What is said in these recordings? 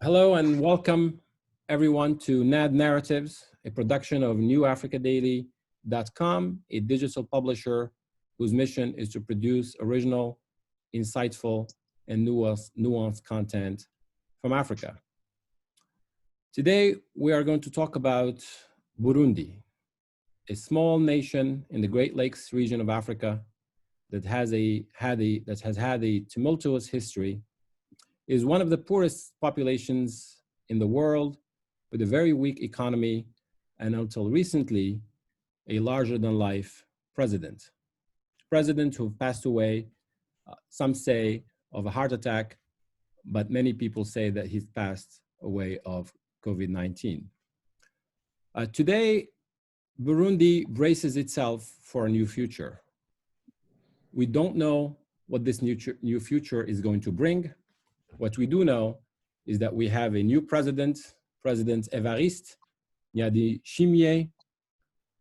Hello and welcome everyone to NAD Narratives, a production of newafricadaily.com, a digital publisher whose mission is to produce original, insightful, and nuanced content from Africa. Today, we are going to talk about Burundi, a small nation in the Great Lakes region of Africa that has had a tumultuous history, is one of the poorest populations in the world, with a very weak economy, and until recently, a larger-than-life president. President who passed away, some say of a heart attack, but many people say that he's passed away of COVID-19. Today, Burundi braces itself for a new future. We don't know what this new future is going to bring. What we do know is that we have a new president, President Evariste Ndayishimiye,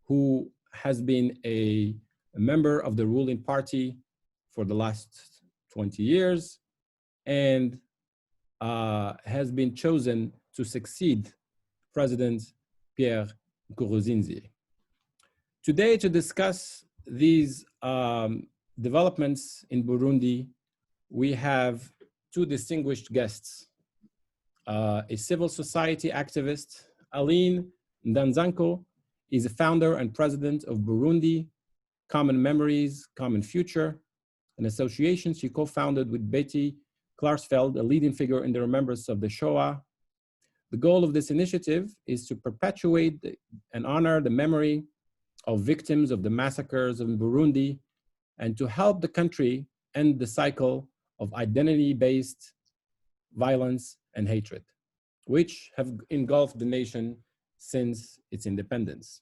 who has been a member of the ruling party for the last 20 years and has been chosen to succeed President Pierre Nkurunzika. Today, to discuss these developments in Burundi, we have two distinguished guests, a civil society activist, Aline Ndanzanko, is the founder and president of Burundi Common Memories, Common Future, an association she co-founded with Betty Klarsfeld, a leading figure in the remembrance of the Shoah. The goal of this initiative is to perpetuate and honor the memory of victims of the massacres in Burundi and to help the country end the cycle of identity-based violence and hatred, which have engulfed the nation since its independence.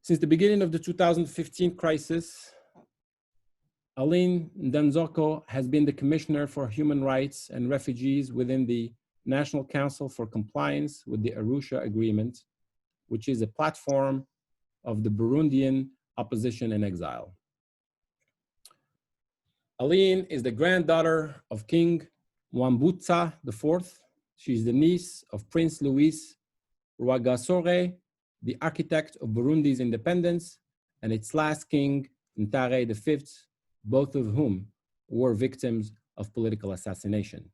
Since the beginning of the 2015 crisis, Aline Ndanzoko has been the Commissioner for Human Rights and Refugees within the National Council for Compliance with the Arusha Agreement, which is a platform of the Burundian opposition in exile. Aline is the granddaughter of King Mwambutsa IV. She's the niece of Prince Louis Rwagasore, the architect of Burundi's independence, and its last king, Ntare V, both of whom were victims of political assassination.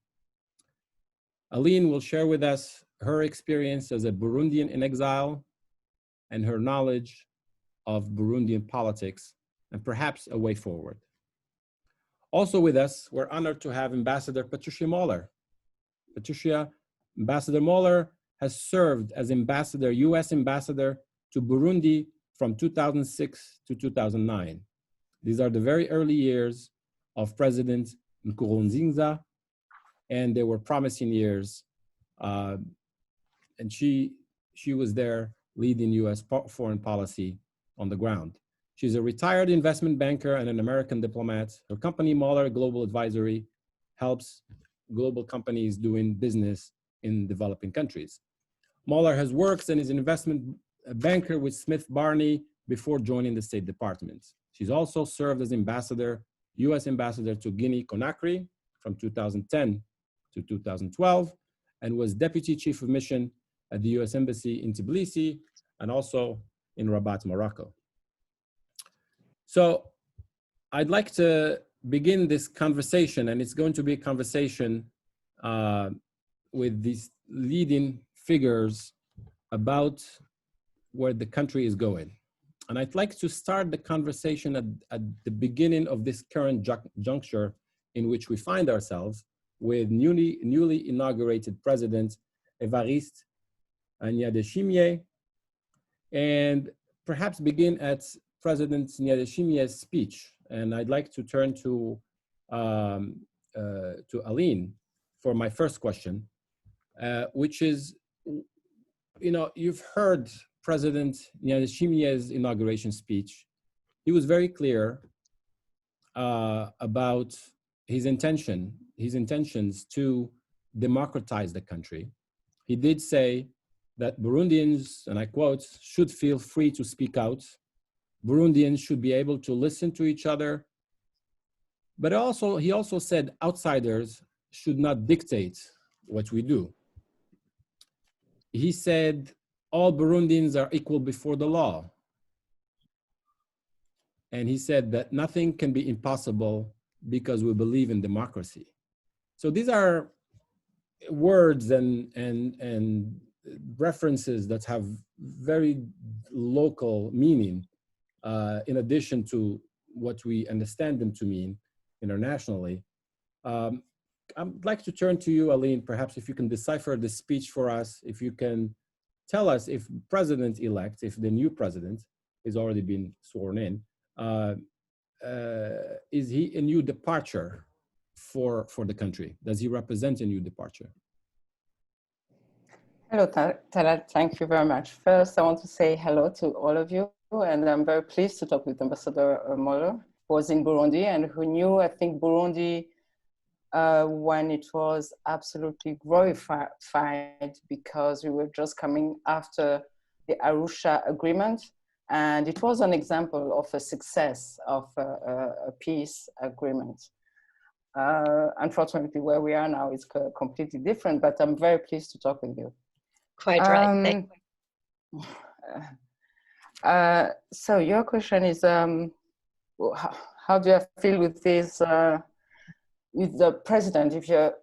Aline will share with us her experience as a Burundian in exile and her knowledge of Burundian politics and perhaps a way forward. Also with us, we're honored to have Ambassador Patricia Moller. Ambassador Moller has served as U.S. ambassador to Burundi from 2006 to 2009. These are the very early years of President Nkurunzika, and they were promising years. And she was there leading U.S. foreign policy on the ground. She's a retired investment banker and an American diplomat. Her company, Moller Global Advisory, helps global companies doing business in developing countries. Moller has worked and is an investment banker with Smith Barney before joining the State Department. She's also served as U.S. ambassador to Guinea-Conakry from 2010 to 2012, and was deputy chief of mission at the U.S. Embassy in Tbilisi and also in Rabat, Morocco. So I'd like to begin this conversation, and it's going to be a conversation with these leading figures about where the country is going. And I'd like to start the conversation at the beginning of this current juncture in which we find ourselves with newly inaugurated President Evariste Ndayishimiye, and perhaps begin at President Ndayishimiye's speech. And I'd like to turn to Aline for my first question, which is, you've heard President Ndayishimiye's inauguration speech. He was very clear about his intentions to democratize the country. He did say that Burundians, and I quote, should feel free to speak out. Burundians should be able to listen to each other. But he also said outsiders should not dictate what we do. He said, all Burundians are equal before the law. And he said that nothing can be impossible because we believe in democracy. So these are words and references that have very local meaning, in addition to what we understand them to mean internationally. I'd like to turn to you, Aline, perhaps if you can decipher the speech for us, if you can tell us if president-elect, if the new president is already been sworn in, is he a new departure for the country? Does he represent a new departure? Hello, Talat. Thank you very much. First, I want to say hello to all of you, and I'm very pleased to talk with Ambassador Moller, who was in Burundi and who knew, I think, Burundi when it was absolutely glorified because we were just coming after the Arusha Agreement, and it was an example of a success of a peace agreement. Unfortunately, where we are now is completely different, but I'm very pleased to talk with you. Quite right. So your question is, how do I feel with this, with the president?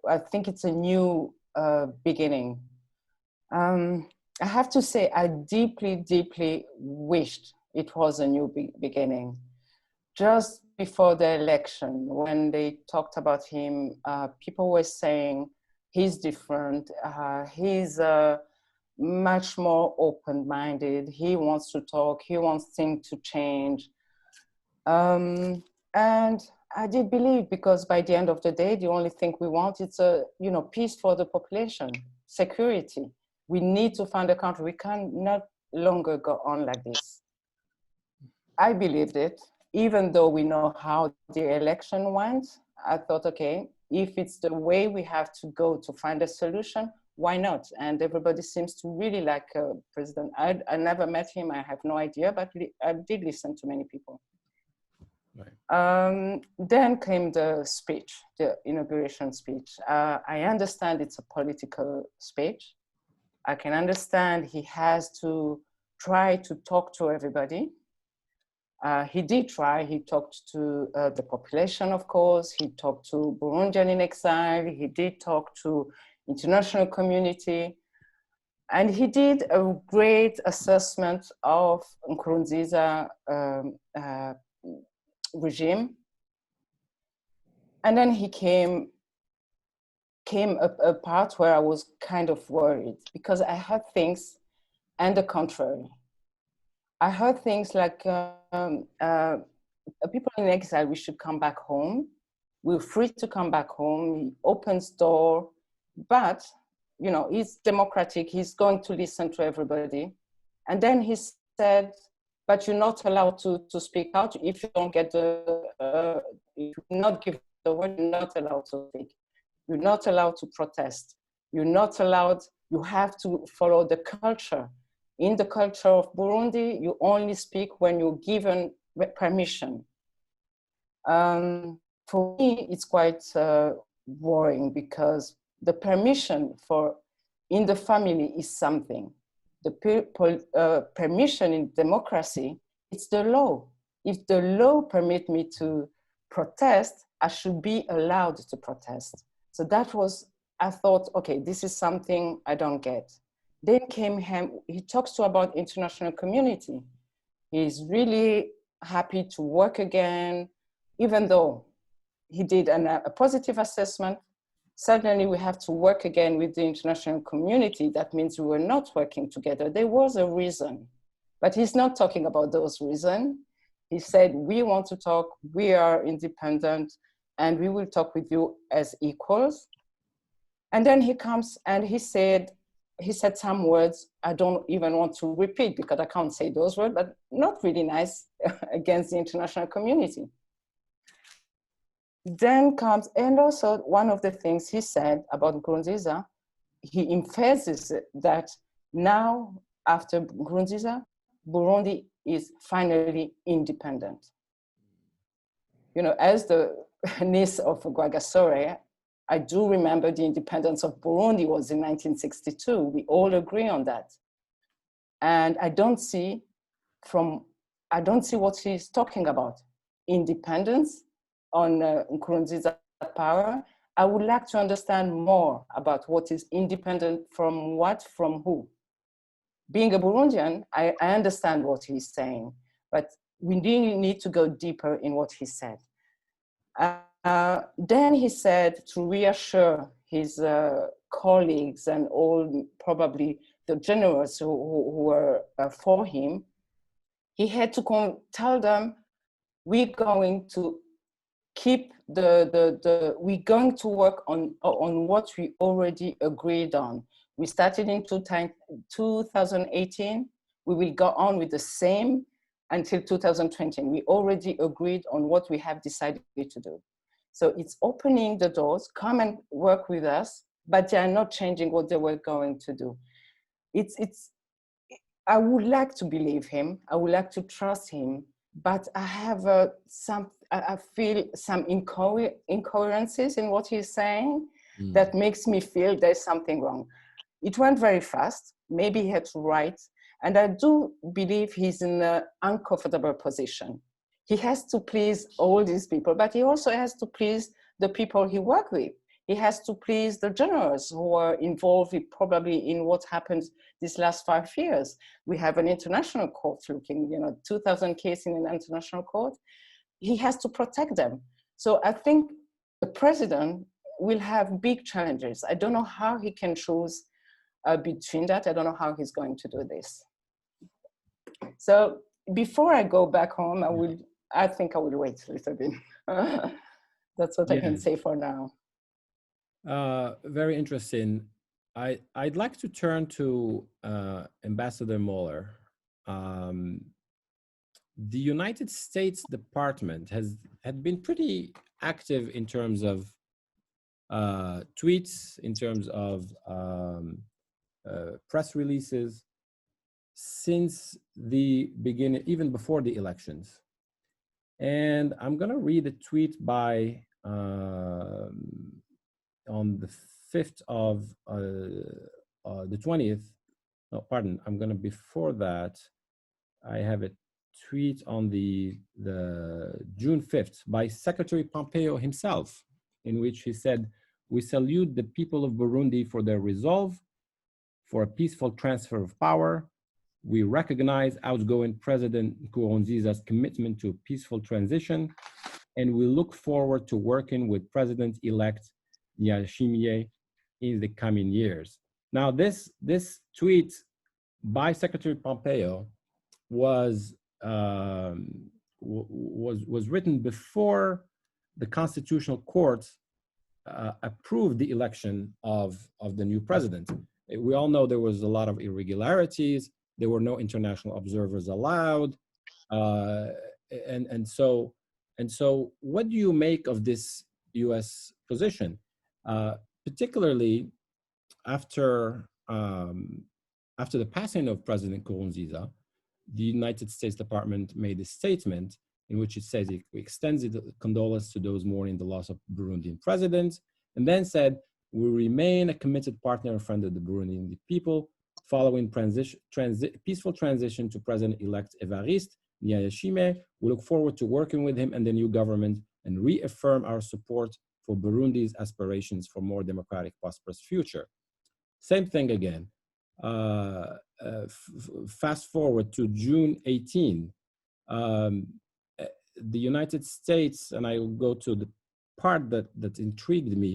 I think it's a new beginning. I have to say, I deeply, deeply wished it was a new beginning. Just before the election, when they talked about him, people were saying he's different, he's much more open-minded, he wants to talk, he wants things to change. And I did believe, because by the end of the day, the only thing we want is peace for the population, security. We need to find a country. We can not longer go on like this. I believed it, even though we know how the election went. I thought, okay, if it's the way we have to go to find a solution, why not? And everybody seems to really like President. I never met him, I have no idea, but I did listen to many people. Right. Then came the speech, the inauguration speech. I understand it's a political speech. I can understand he has to try to talk to everybody. He did try. He talked to the population, of course. He talked to Burundian in exile. He did talk to international community. And he did a great assessment of Nkurunziza regime. And then he came a part where I was kind of worried, because I heard things and the contrary. I heard things like people in exile, we should come back home. We're free to come back home. He opens door, but he's democratic. He's going to listen to everybody. And then he said, but you're not allowed to speak out. If you don't get if you not give the word, you're not allowed to speak. You're not allowed to protest. You're not allowed, you have to follow the culture. In the culture of Burundi, you only speak when you're given permission. For me, it's quite worrying, because the permission in the family is something. The permission in democracy, it's the law. If the law permits me to protest, I should be allowed to protest. So that was, I thought, okay, this is something I don't get. Then came him, he talks about international community. He's really happy to work again, even though he did a positive assessment. Suddenly we have to work again with the international community. That means we were not working together. There was a reason, but he's not talking about those reasons. He said, we want to talk, we are independent, and we will talk with you as equals. And then he comes and he said some words I don't even want to repeat, because I can't say those words, but not really nice against the international community. Then comes, and also one of the things he said about Nkurunziza, he emphasizes that now, after Nkurunziza, Burundi is finally independent. As the niece of Rwagasore, I do remember the independence of Burundi was in 1962. We all agree on that. And I don't see what he's talking about. Independence on Nkurunziza's power. I would like to understand more about what is independent from what, from who. Being a Burundian, I understand what he's saying, but we really need to go deeper in what he said. Then he said to reassure his colleagues and all probably the generals who were for him, he had to tell them, we're going to keep we're going to work on what we already agreed on. We started in 2018. We will go on with the same until 2020. We already agreed on what we have decided to do. So it's opening the doors, come and work with us, but they are not changing what they were going to do. I would like to believe him. I would like to trust him, but I have I feel some incoherences in what he's saying that makes me feel there's something wrong. It went very fast. Maybe he had to write. And I do believe he's in an uncomfortable position. He has to please all these people, but he also has to please the people he worked with. He has to please the generals who are involved probably in what happened these last 5 years. We have an international court looking, 2,000 cases in an international court. He has to protect them. So I think the president will have big challenges. I don't know how he can choose between that. I don't know how he's going to do this. So before I go back home, I think I will wait a little bit. That's what I can say for now. Very interesting. I'd like to turn to Ambassador Mueller. The United States Department had been pretty active in terms of tweets, in terms of press releases since the beginning, even before the elections. And I'm going to read a tweet by on the 5th of the 20th. No, pardon. I'm going to before that. I have a tweet on the June 5th by Secretary Pompeo himself, in which he said, "We salute the people of Burundi for their resolve for a peaceful transfer of power. We recognize outgoing President Nkurunziza's commitment to a peaceful transition, and we look forward to working with President-elect Ndayishimiye in the coming years." Now, this tweet by Secretary Pompeo was written before the Constitutional Court approved the election of the new president. We all know there was a lot of irregularities. There were no international observers allowed, and so what do you make of this U.S. position, particularly after the passing of President Nkurunziza? The United States Department made a statement in which it says it extends its condolences to those mourning the loss of Burundian president, and then said, "We remain a committed partner and friend of the Burundian people. Following peaceful transition to President-elect Evariste Ndayishimiye, we look forward to working with him and the new government and reaffirm our support for Burundi's aspirations for more democratic, prosperous future." Same thing again. Fast forward to June 18. The United States, and I will go to the part that intrigued me.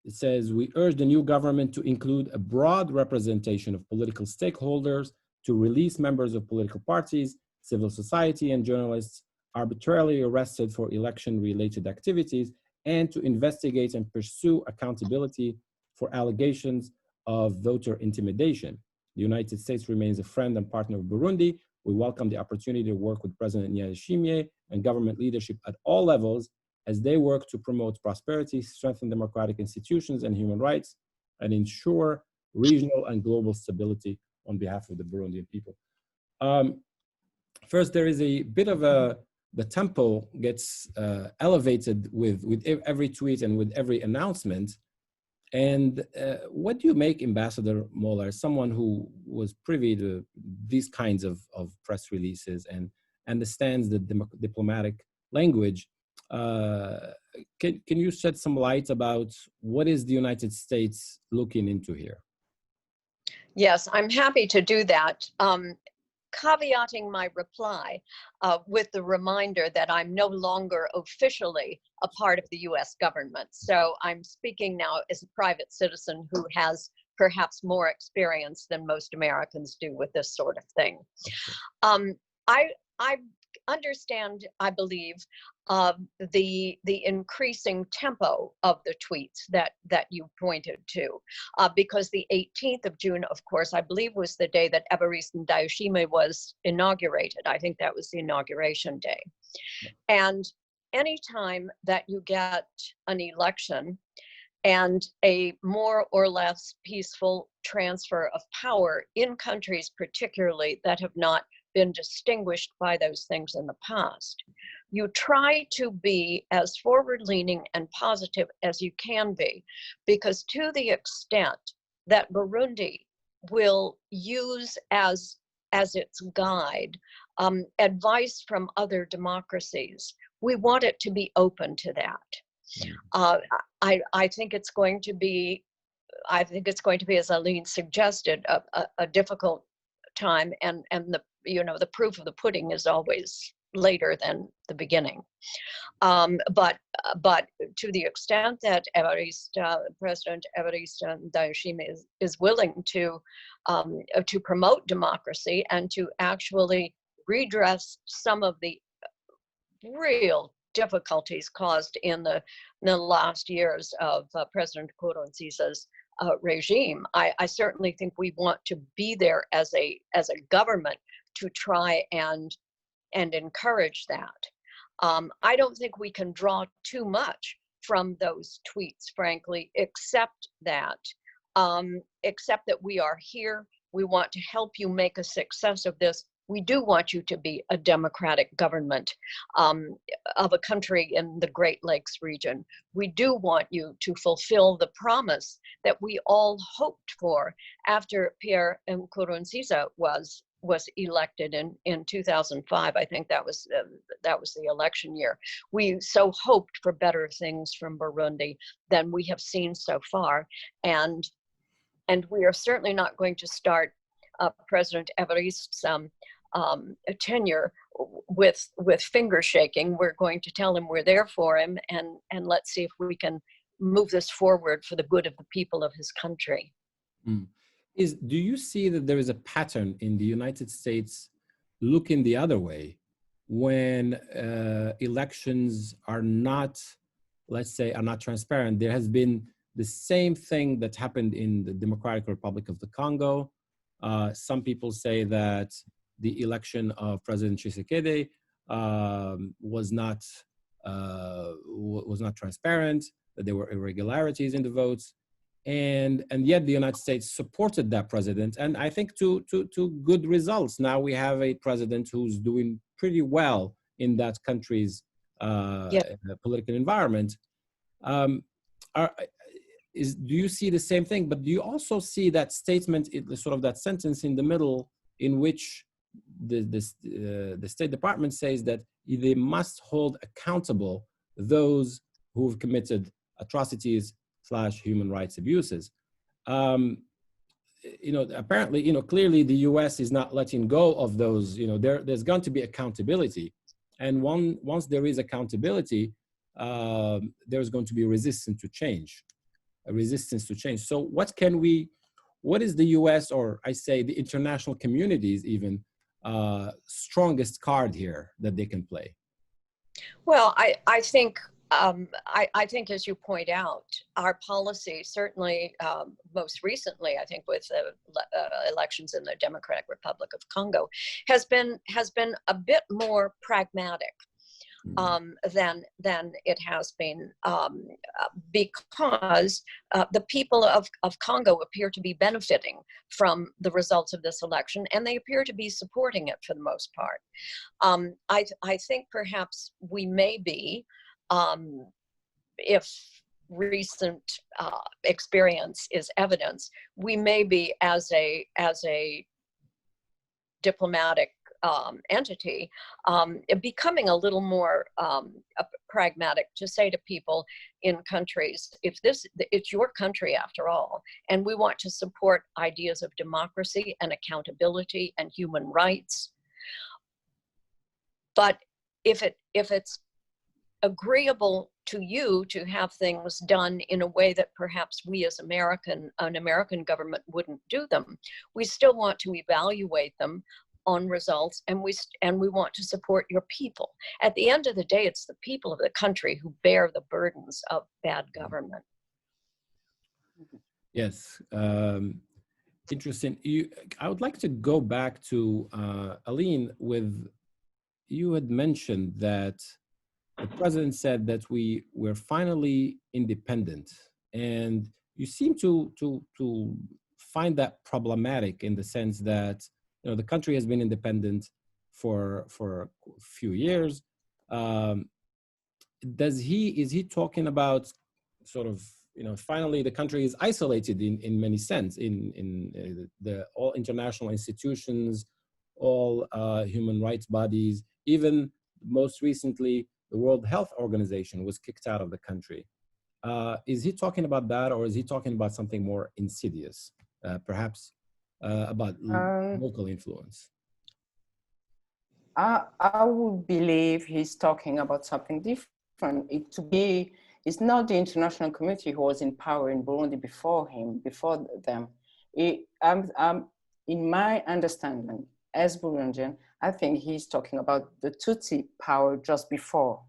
It says, "We urge the new government to include a broad representation of political stakeholders, to release members of political parties, civil society, and journalists arbitrarily arrested for election-related activities, and to investigate and pursue accountability for allegations of voter intimidation. The United States remains a friend and partner of Burundi. We welcome the opportunity to work with President Ndayishimiye and government leadership at all levels as they work to promote prosperity, strengthen democratic institutions and human rights, and ensure regional and global stability on behalf of the Burundian people." First, there is a bit of a the tempo gets elevated with every tweet and with every announcement. And what do you make, Ambassador Moeller, someone who was privy to these kinds of press releases and understands the diplomatic language? Can you shed some light about what is the United States looking into here? Yes, I'm happy to do that. Caveating my reply with the reminder that I'm no longer officially a part of the US government. So I'm speaking now as a private citizen who has perhaps more experience than most Americans do with this sort of thing. I understand, I believe, the increasing tempo of the tweets that you pointed to, because the 18th of June, of course, I believe was the day that Evariste Ndayishimiye was inaugurated. I think that was the inauguration day. And anytime that you get an election and a more or less peaceful transfer of power in countries particularly that have not been distinguished by those things in the past, you try to be as forward-leaning and positive as you can be, because to the extent that Burundi will use as its guide advice from other democracies, we want it to be open to that. I think it's going to be, as Aline suggested, a difficult time, and the proof of the pudding is always later than the beginning. But to the extent that President Evariste Ndayishimiye is willing to promote democracy and to actually redress some of the real difficulties caused in the last years of President Nkurunziza's regime, I certainly think we want to be there as a government to try and encourage that. I don't think we can draw too much from those tweets, frankly, except that we are here. We want to help you make a success of this. We do want you to be a democratic government of a country in the Great Lakes region. We do want you to fulfill the promise that we all hoped for after Pierre Nkurunziza was elected in 2005. I think that was the election year. We so hoped for better things from Burundi than we have seen so far, and we are certainly not going to start President Evariste's tenure with finger shaking. We're going to tell him we're there for him, and let's see if we can move this forward for the good of the people of his country. Do you see that there is a pattern in the United States looking the other way when elections are not, let's say, are not transparent? There has been the same thing that happened in the Democratic Republic of the Congo. Some people say that the election of President Tshisekedi was not transparent, that there were irregularities in the votes. And yet the United States supported that president, and I think to good results. Now we have a president who's doing pretty well in that country's political environment. Do you see the same thing? But do you also see that statement, sort of that sentence in the middle, in which the State Department says that they must hold accountable those who have committed atrocities / human rights abuses? Apparently, clearly the U.S. is not letting go of those. There's going to be accountability, and once there is accountability, there's going to be resistance to change. So what is the U.S., or I say the international communities even, strongest card here that they can play? Well, I think, as you point out, our policy, certainly most recently, I think with elections in the Democratic Republic of Congo, has been a bit more pragmatic. than it has been, because the people of Congo appear to be benefiting from the results of this election, and they appear to be supporting it for the most part. I think perhaps we may be, if recent experience is evidence, we may be, as a diplomatic entity, becoming a little more pragmatic, to say to people in countries, it's your country after all, and we want to support ideas of democracy and accountability and human rights. But if it's agreeable to you to have things done in a way that perhaps we as an American government wouldn't do them, we still want to evaluate them on results, and we want to support your people. At the end of the day, it's the people of the country who bear the burdens of bad government. Yes, interesting. I would like to go back to Aline. You had mentioned that the president said that we're finally independent, and you seem to find that problematic in the sense that, you know, the country has been independent for a few years. Is he talking about sort of, you know, finally the country is isolated in many sense, in the all international institutions, all human rights bodies, even most recently the World Health Organization was kicked out of the country. Is he talking about that, or is he talking about something more insidious, perhaps about local influence? I would believe he's talking about something different. It's not the international community who was in power in Burundi before them. In my understanding, as Burundian, I think he's talking about the Tutsi power just before.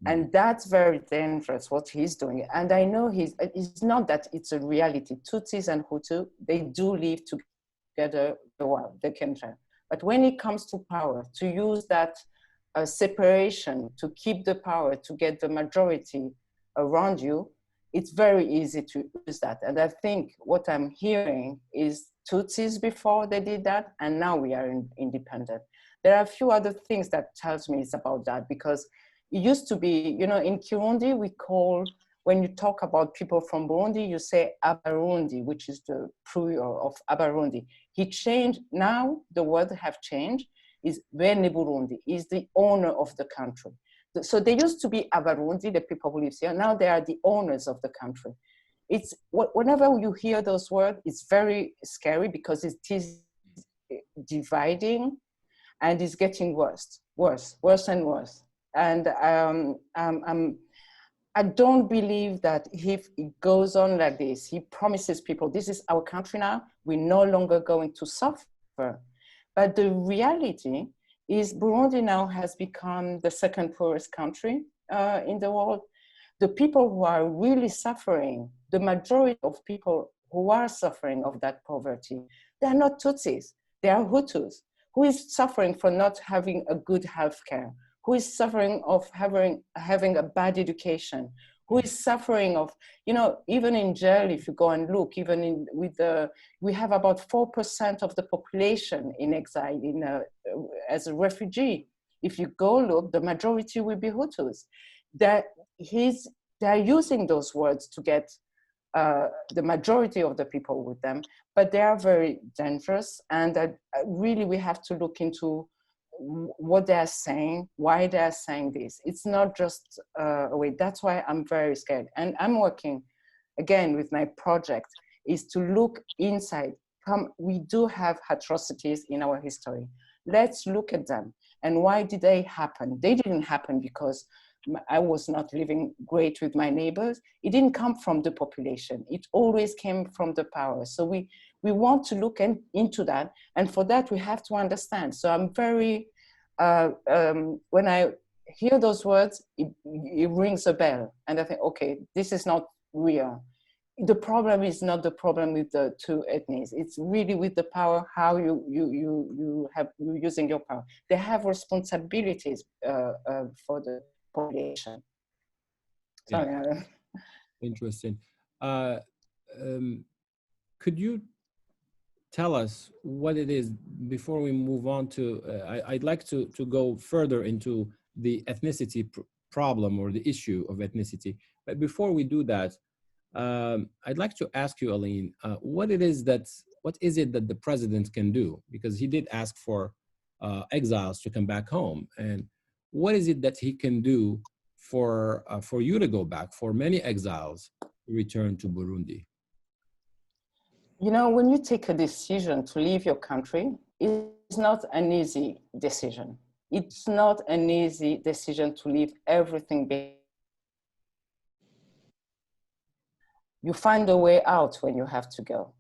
And that's very dangerous, what he's doing. And I know it's not that it's a reality. Tutsis and Hutu, they do live together, well, they can try. But when it comes to power, to use that separation, to keep the power, to get the majority around you, it's very easy to use that. And I think what I'm hearing is Tutsis before they did that, and now we are independent. There are a few other things that tells me it's about that, because it used to be, you know, in Kirundi, when you talk about people from Burundi, you say Abarundi, which is the plural of Abarundi. He changed, now the word have changed, is Bene Burundi, is the owner of the country. So they used to be Abarundi, the people who live here, now they are the owners of the country. It's, whenever you hear those words, it's very scary, because it is dividing, and it's getting worse and worse. And I don't believe that if it goes on like this, he promises people, this is our country now, we're no longer going to suffer. But the reality is Burundi now has become the second poorest country in the world. The people who are really suffering, the majority of people who are suffering of that poverty, they are not Tutsis, they are Hutus. Who is suffering for not having a good healthcare? Who is suffering of having a bad education? Who is suffering of, you know, even in jail, if you go and look, even we have about 4% of the population in exile as a refugee. If you go look, the majority will be Hutus. They're using those words to get the majority of the people with them, but they are very dangerous. And really, we have to look into what they're saying, why they're saying this. It's not just a way. That's why I'm very scared. And I'm working, again, with my project, is to look inside. We do have atrocities in our history. Let's look at them. And why did they happen? They didn't happen because I was not living great with my neighbors. It didn't come from the population. It always came from the power. So we want to look into that. And for that, we have to understand. So I'm very, when I hear those words, it rings a bell. And I think, okay, this is not real. The problem is not the problem with the two ethnies. It's really with the power, how you're using your power. They have responsibilities for the population. Yeah. Sorry. Interesting. Could you tell us what it is before we move on to, I'd like to go further into the ethnicity problem or the issue of ethnicity. But before we do that, I'd like to ask you, Aline, what is it that the president can do? Because he did ask for exiles to come back home. And what is it that he can do for you to go back, for many exiles to return to Burundi? You know, when you take a decision to leave your country, it's not an easy decision. It's not an easy decision to leave everything behind. You find a way out when you have to go.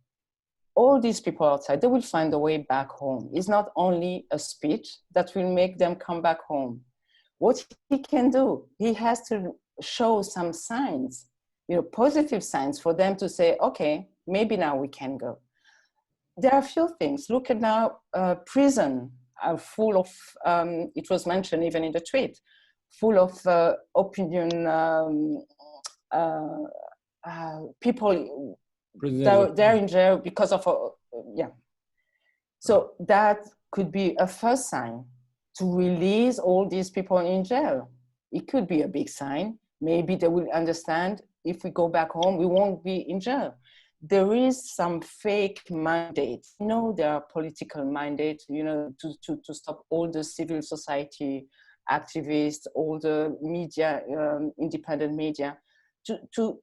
All these people outside, they will find a way back home. It's not only a speech that will make them come back home. What he can do, he has to show some signs, positive signs for them to say, okay, maybe now we can go. There are a few things. Look at now, prison are full of, it was mentioned even in the tweet, full of opinion people. They're in jail because of, yeah. So that could be a first sign to release all these people in jail. It could be a big sign. Maybe they will understand if we go back home, we won't be in jail. There is some fake mandate. There are political mandates, to stop all the civil society activists, all the media, independent media, to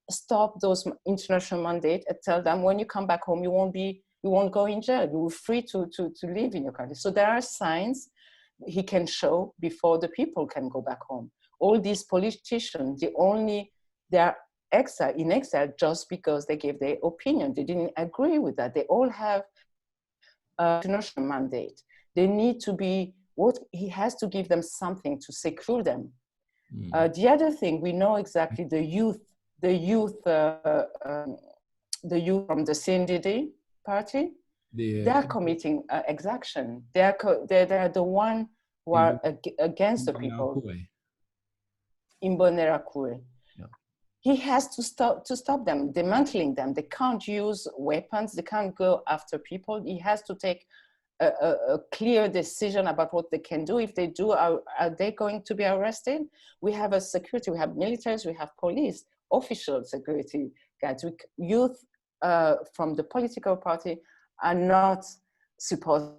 stop those international mandates and tell them when you come back home, you won't go in jail. You're free to live in your country. So there are signs he can show before the people can go back home. All these politicians, they're in exile just because they gave their opinion. They didn't agree with that. They all have an international mandate. They need to be, he has to give them something to secure them. The other thing, we know exactly the youth from the CNDD party, they're committing exaction. They're the one who are against the people. Imbonerakure. Yeah. He has to stop them, dismantling them. They can't use weapons. They can't go after people. He has to take a clear decision about what they can do. If they do, are they going to be arrested? We have a security, we have militaries, we have police, official security guards. Youth from the political party are not supposed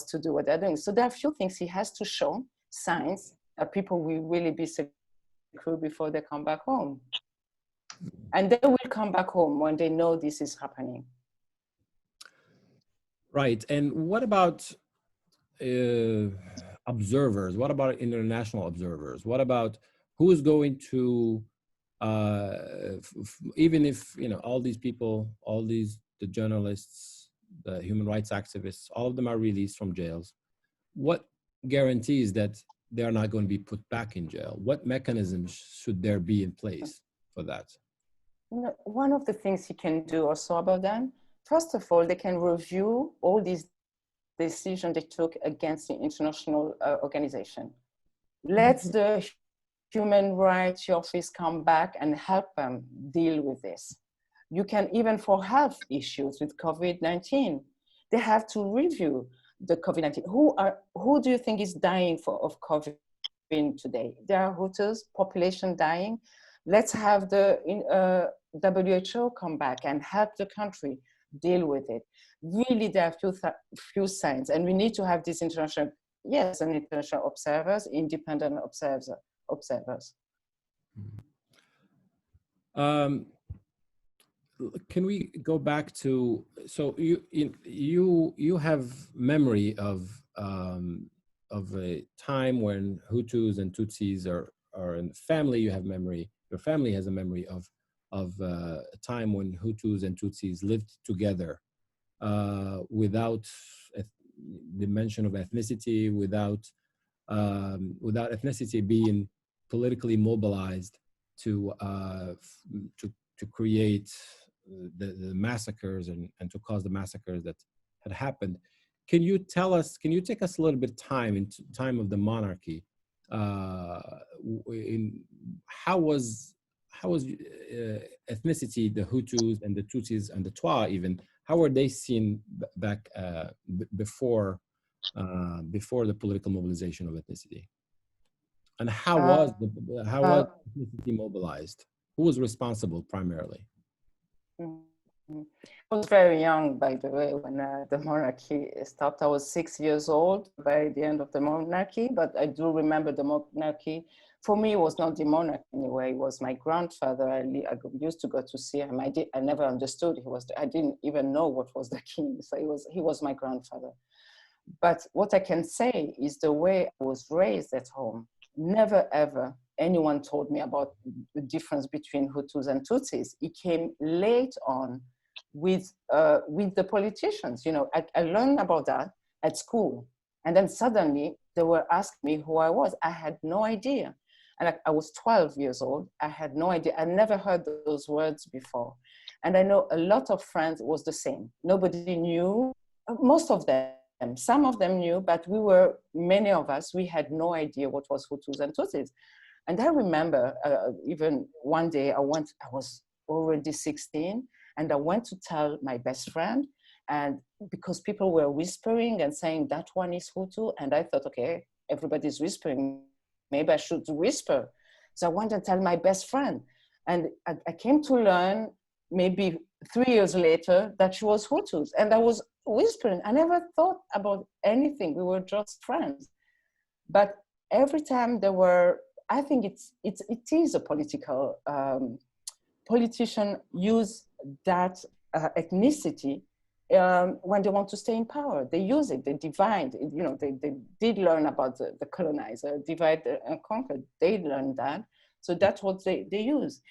to do what they're doing. So there are a few things he has to show, signs that people will really be secure before they come back home. And they will come back home when they know this is happening. Right. And what about observers? What about international observers? What about who is going to, even if, all these people, the journalists, the human rights activists, all of them are released from jails. What guarantees that they are not going to be put back in jail? What mechanisms should there be in place for that? One of the things he can do also about that, first of all, they can review all these decisions they took against the international organization. Let the Human Rights Office come back and help them deal with this. You can, even for health issues with COVID-19, they have to review the COVID-19. Who do you think is dying of COVID today? There are Hutus, population dying. Let's have the WHO come back and help the country deal with it. Really, there are few signs, and we need to have these international observers, independent observers. Can we go back to, so you have memory of a time when Hutus and Tutsis are in the family. You have memory. Your family has a memory of a time when Hutus and Tutsis lived together without the mention of ethnicity, without ethnicity being politically mobilized to create the massacres and to cause the massacres that had happened. Can you take us a little bit into time of the monarchy? how was ethnicity, the Hutus and the Tutsis and the Twa even, how were they seen back before the political mobilization of ethnicity? And how was ethnicity mobilized? Who was responsible primarily? I was very young, by the way, when the monarchy stopped. I was 6 years old by the end of the monarchy, but I do remember the monarchy. For me, it was not the monarch anyway. It was my grandfather. I used to go to see him. I never understood. I didn't even know what was the king. So he was my grandfather. But what I can say is the way I was raised at home. Never ever anyone told me about the difference between Hutus and Tutsis. It came late on with the politicians. You know, I learned about that at school, and then suddenly they were asking me who I was. I had no idea, and I was 12 years old. I had no idea. I never heard those words before, and I know a lot of friends was the same. Nobody knew. Most of them. Some of them knew, but many of us, we had no idea what was Hutus and Tutsis. And I remember even one day I was already 16, and I went to tell my best friend, and because people were whispering and saying that one is Hutu, and I thought, okay, everybody's whispering, maybe I should whisper. So I went and tell my best friend, and I came to learn maybe 3 years later that she was Hutus, and I was whispering. I never thought about anything. We were just friends. But every time I think it is a political, politicians use that ethnicity when they want to stay in power. They use it, they divide. You know, they did learn about the colonizer, divide and conquer. They learned that. So that's what they use.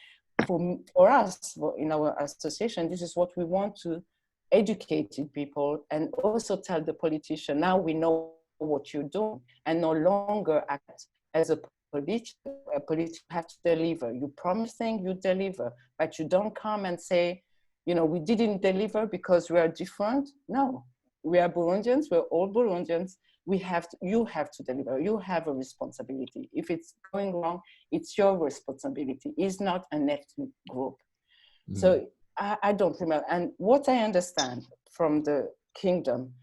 For us, in our association, this is what we want to educate people and also tell the politician, now we know what you're doing, and no longer act as a politician. A politician have to deliver. You promise things, you deliver, but you don't come and say, you know, we didn't deliver because we are different. No, we are Burundians, we're all Burundians. You have to deliver. You have a responsibility. If it's going wrong, it's your responsibility. It's not an ethnic group. Mm. So I don't remember. And what I understand from the kingdom,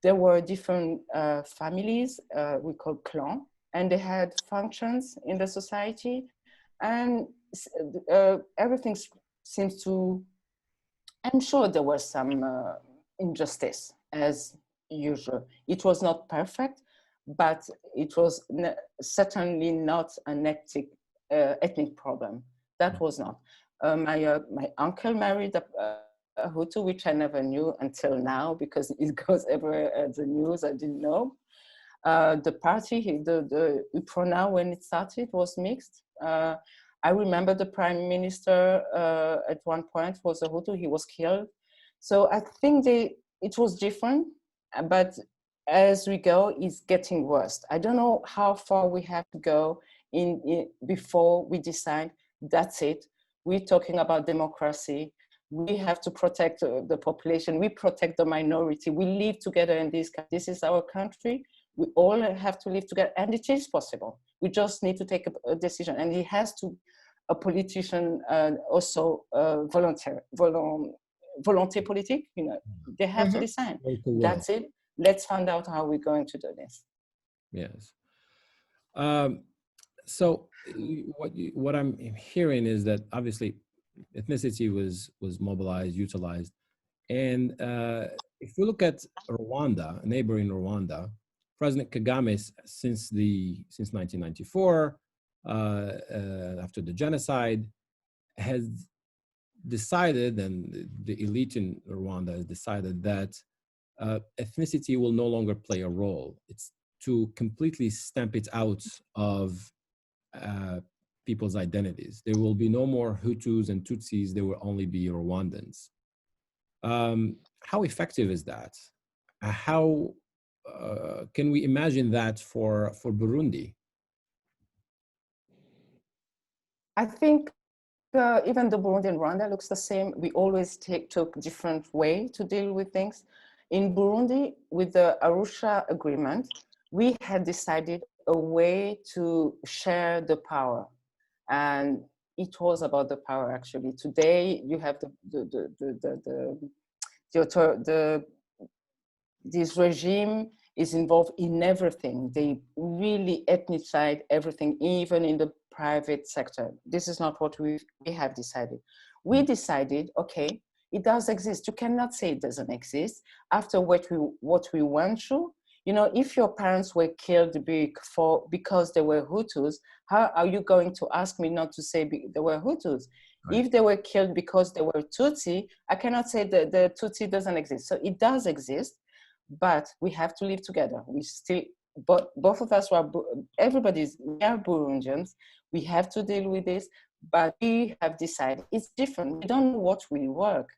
there were different families, we call clans, and they had functions in the society, and everything seems to, I'm sure there was some injustice as usual. It was not perfect, but it was certainly not an ethnic problem. That was not. My uncle married a Hutu, which I never knew until now because it goes everywhere at the news. I didn't know. The party, the UPRONA, when it started, was mixed. I remember the prime minister at one point was a Hutu. He was killed. So I think it was different, but as we go, it's getting worse. I don't know how far we have to go before we decide that's it. We're talking about democracy. We have to protect the population. We protect the minority. We live together in this. This is our country. We all have to live together, and it is possible. We just need to take a decision, and it has to a politician also volonté politique. You know, they have to decide. That's it. Let's find out how we're going to do this. Yes. So what I'm hearing is that obviously ethnicity was mobilized, utilized, and if we look at Rwanda, neighboring Rwanda, President Kagame since 1994, after the genocide, has decided, and the elite in Rwanda has decided that ethnicity will no longer play a role. It's to completely stamp it out of people's identities. There will be no more Hutus and Tutsis. There will only be Rwandans. How effective is that? How can we imagine that for Burundi? I think even the Burundi and Rwanda looks the same. We always took different way to deal with things. In Burundi, with the Arusha agreement, we had decided a way to share the power. And it was about the power, actually. Today, you have this regime is involved in everything. They really ethnicize everything, even in the private sector. This is not what we have decided. We decided, okay, it does exist. You cannot say it doesn't exist. After what we went through, you know, if your parents were killed because they were Hutus, how are you going to ask me not to say they were Hutus? Right. If they were killed because they were Tutsi, I cannot say that the Tutsi doesn't exist. So it does exist, but we have to live together. We still, both of us we are Burundians. We have to deal with this, but we have decided it's different. We don't know what will work.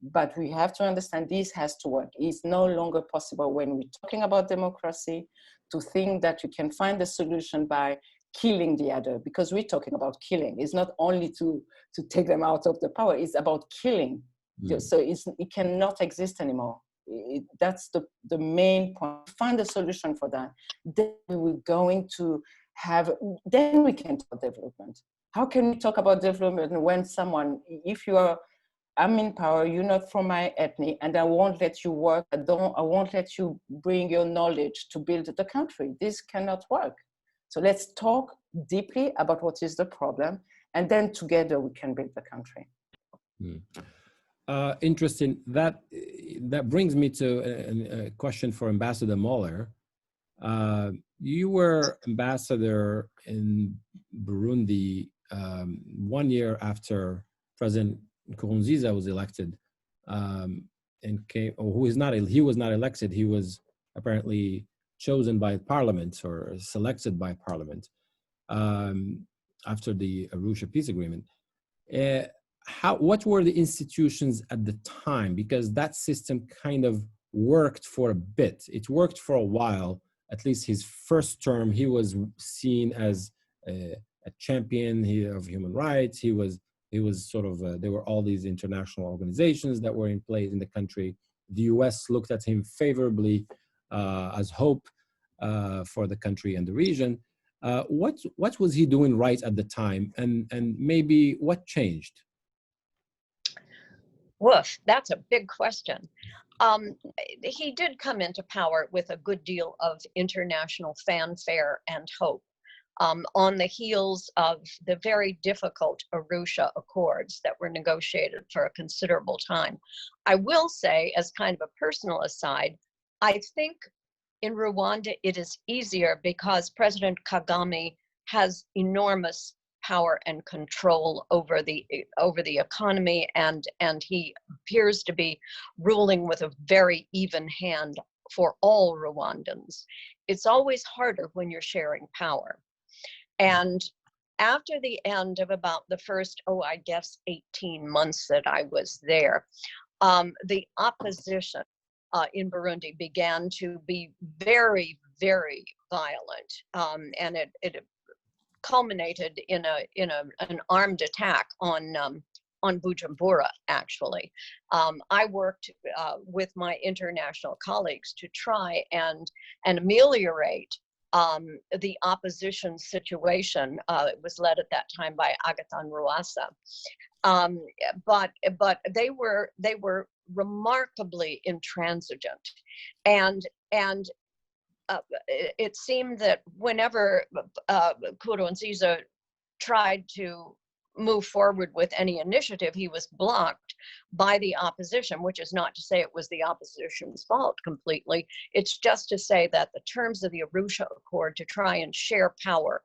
But we have to understand this has to work. It's no longer possible when we're talking about democracy to think that you can find a solution by killing the other, because we're talking about killing. It's not only to take them out of the power, it's about killing. So it cannot exist anymore. That's the main point. Find a solution for that. Then we're going to then we can talk development. How can we talk about development when I'm in power, you're not from my ethnic, and I won't let you work. I won't let you bring your knowledge to build the country. This cannot work. So let's talk deeply about what is the problem, and then together we can build the country. Interesting. That brings me to a question for Ambassador Muller. You were ambassador in Burundi 1 year after President Nkurunziza was elected, he was not elected. He was apparently chosen by Parliament or selected by Parliament after the Arusha Peace Agreement. What were the institutions at the time? Because that system kind of worked for a bit. It worked for a while. At least his first term, he was seen as a champion of human rights. He was sort of, there were all these international organizations that were in place in the country. The US looked at him favorably as hope for the country and the region. What was he doing right at the time? And maybe what changed? Woof, that's a big question. He did come into power with a good deal of international fanfare and hope. On the heels of the very difficult Arusha Accords that were negotiated for a considerable time. I will say, as kind of a personal aside, I think in Rwanda it is easier because President Kagame has enormous power and control over the economy, and he appears to be ruling with a very even hand for all Rwandans. It's always harder when you're sharing power. And after the end of about the first, I guess 18 months that I was there, the opposition in Burundi began to be very, very violent, and it culminated in an armed attack on Bujumbura. Actually, I worked with my international colleagues to try and ameliorate the opposition situation. It was led at that time by Agathon Rwasa, but they were remarkably intransigent, and it seemed that whenever Nkurunziza tried to move forward with any initiative, he was blocked by the opposition, which is not to say it was the opposition's fault completely. It's just to say that the terms of the Arusha Accord to try and share power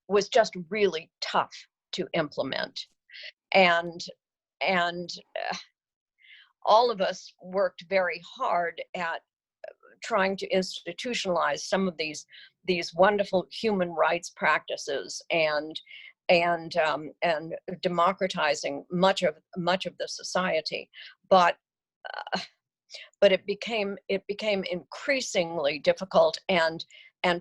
was just really tough to implement. And all of us worked very hard at trying to institutionalize some of these wonderful human rights practices and democratizing much of the society, but it became increasingly difficult, and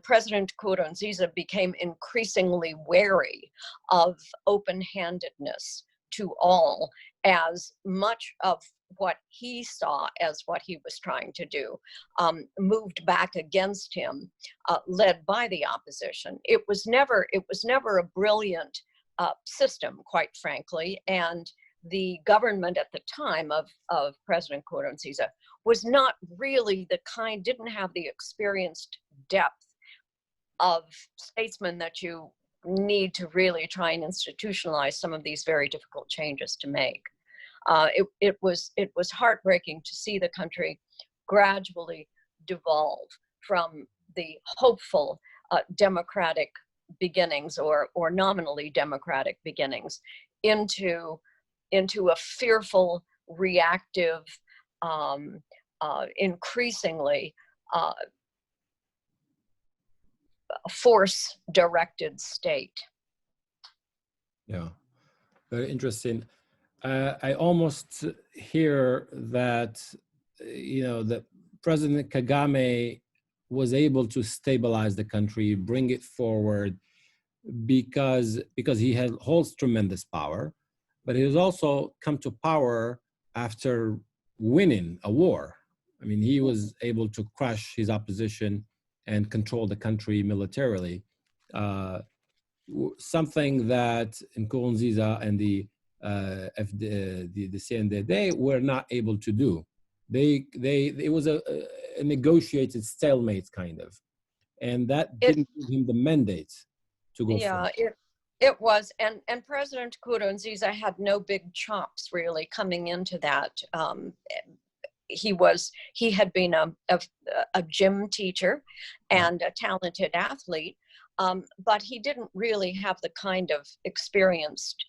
President Nkurunziza became increasingly wary of open-handedness to all, as much of what he saw as what he was trying to do, moved back against him, led by the opposition. It was never a brilliant system, quite frankly, and the government at the time of President Nkurunziza was not really didn't have the experienced depth of statesmen that you need to really try and institutionalize some of these very difficult changes to make. It was heartbreaking to see the country gradually devolve from the hopeful democratic beginnings or nominally democratic beginnings into a fearful, reactive, increasingly force-directed state. Yeah, very interesting. I almost hear that, that President Kagame was able to stabilize the country, bring it forward, because he holds tremendous power, but he has also come to power after winning a war. I mean, he was able to crush his opposition and control the country militarily. Something that Nkurunziza and the CNDD were not able to do. It was a negotiated stalemate, kind of, and that didn't give him the mandate to go forward. It was, and President Nkurunziza had no big chops really coming into that. He had been a gym teacher and a talented athlete, but he didn't really have the kind of experienced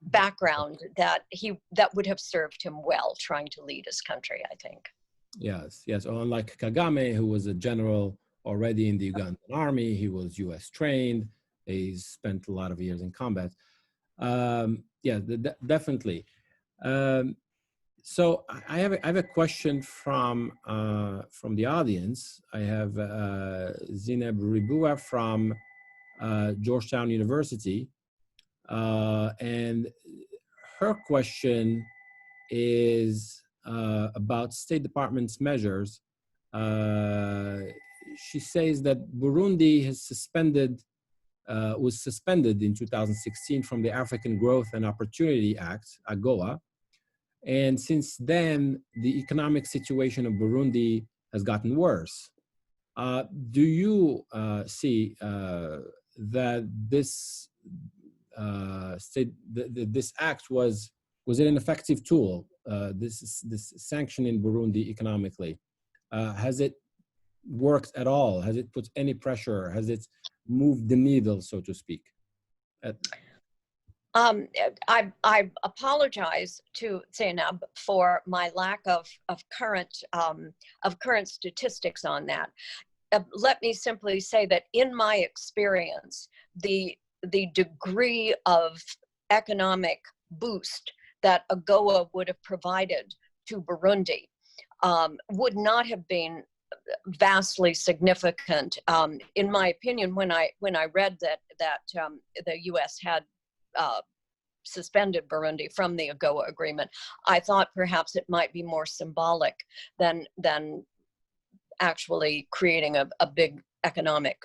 background that would have served him well trying to lead his country, I think. Yes. Unlike Kagame, who was a general already in the Ugandan army, he was U.S. trained. He spent a lot of years in combat. Definitely. So I have a question from the audience. I have Zineb Ribua from Georgetown University, and her question is about State Department's measures. She says that Burundi has was suspended in 2016 from the African Growth and Opportunity Act, AGOA. And since then, the economic situation of Burundi has gotten worse. Do you see that this this act was it an effective tool? This sanction in Burundi economically, has it worked at all? Has it put any pressure? Has it moved the needle, so to speak? I apologize to Zainab for my lack of current statistics on that. Let me simply say that in my experience, the degree of economic boost that AGOA would have provided to Burundi would not have been vastly significant. In my opinion, when I read that the U.S. had suspended Burundi from the AGOA agreement, I thought perhaps it might be more symbolic than actually creating a big economic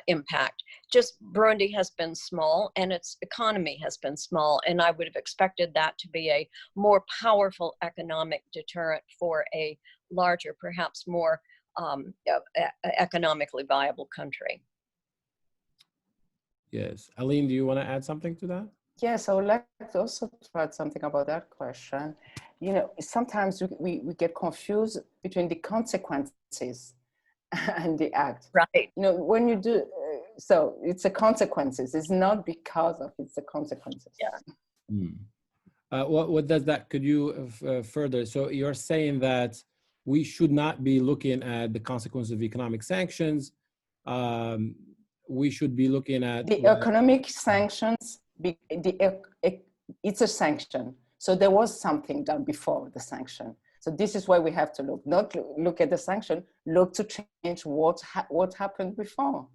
impact. Just Burundi has been small and its economy has been small, and I would have expected that to be a more powerful economic deterrent for a larger, perhaps more economically viable country. Yes. Aline, do you want to add something to that? Yes, I would like to also add something about that question. Sometimes we get confused between the consequences and the act. Right. When you do, so it's the consequences. It's not because of, it's the consequences. Yeah. What does that, could you further, so you're saying that we should not be looking at the consequences of economic sanctions. We should be looking at the economic sanctions. It's a sanction. So there was something done before the sanction. So this is why we have to look, not look at the sanction, look to change what happened before.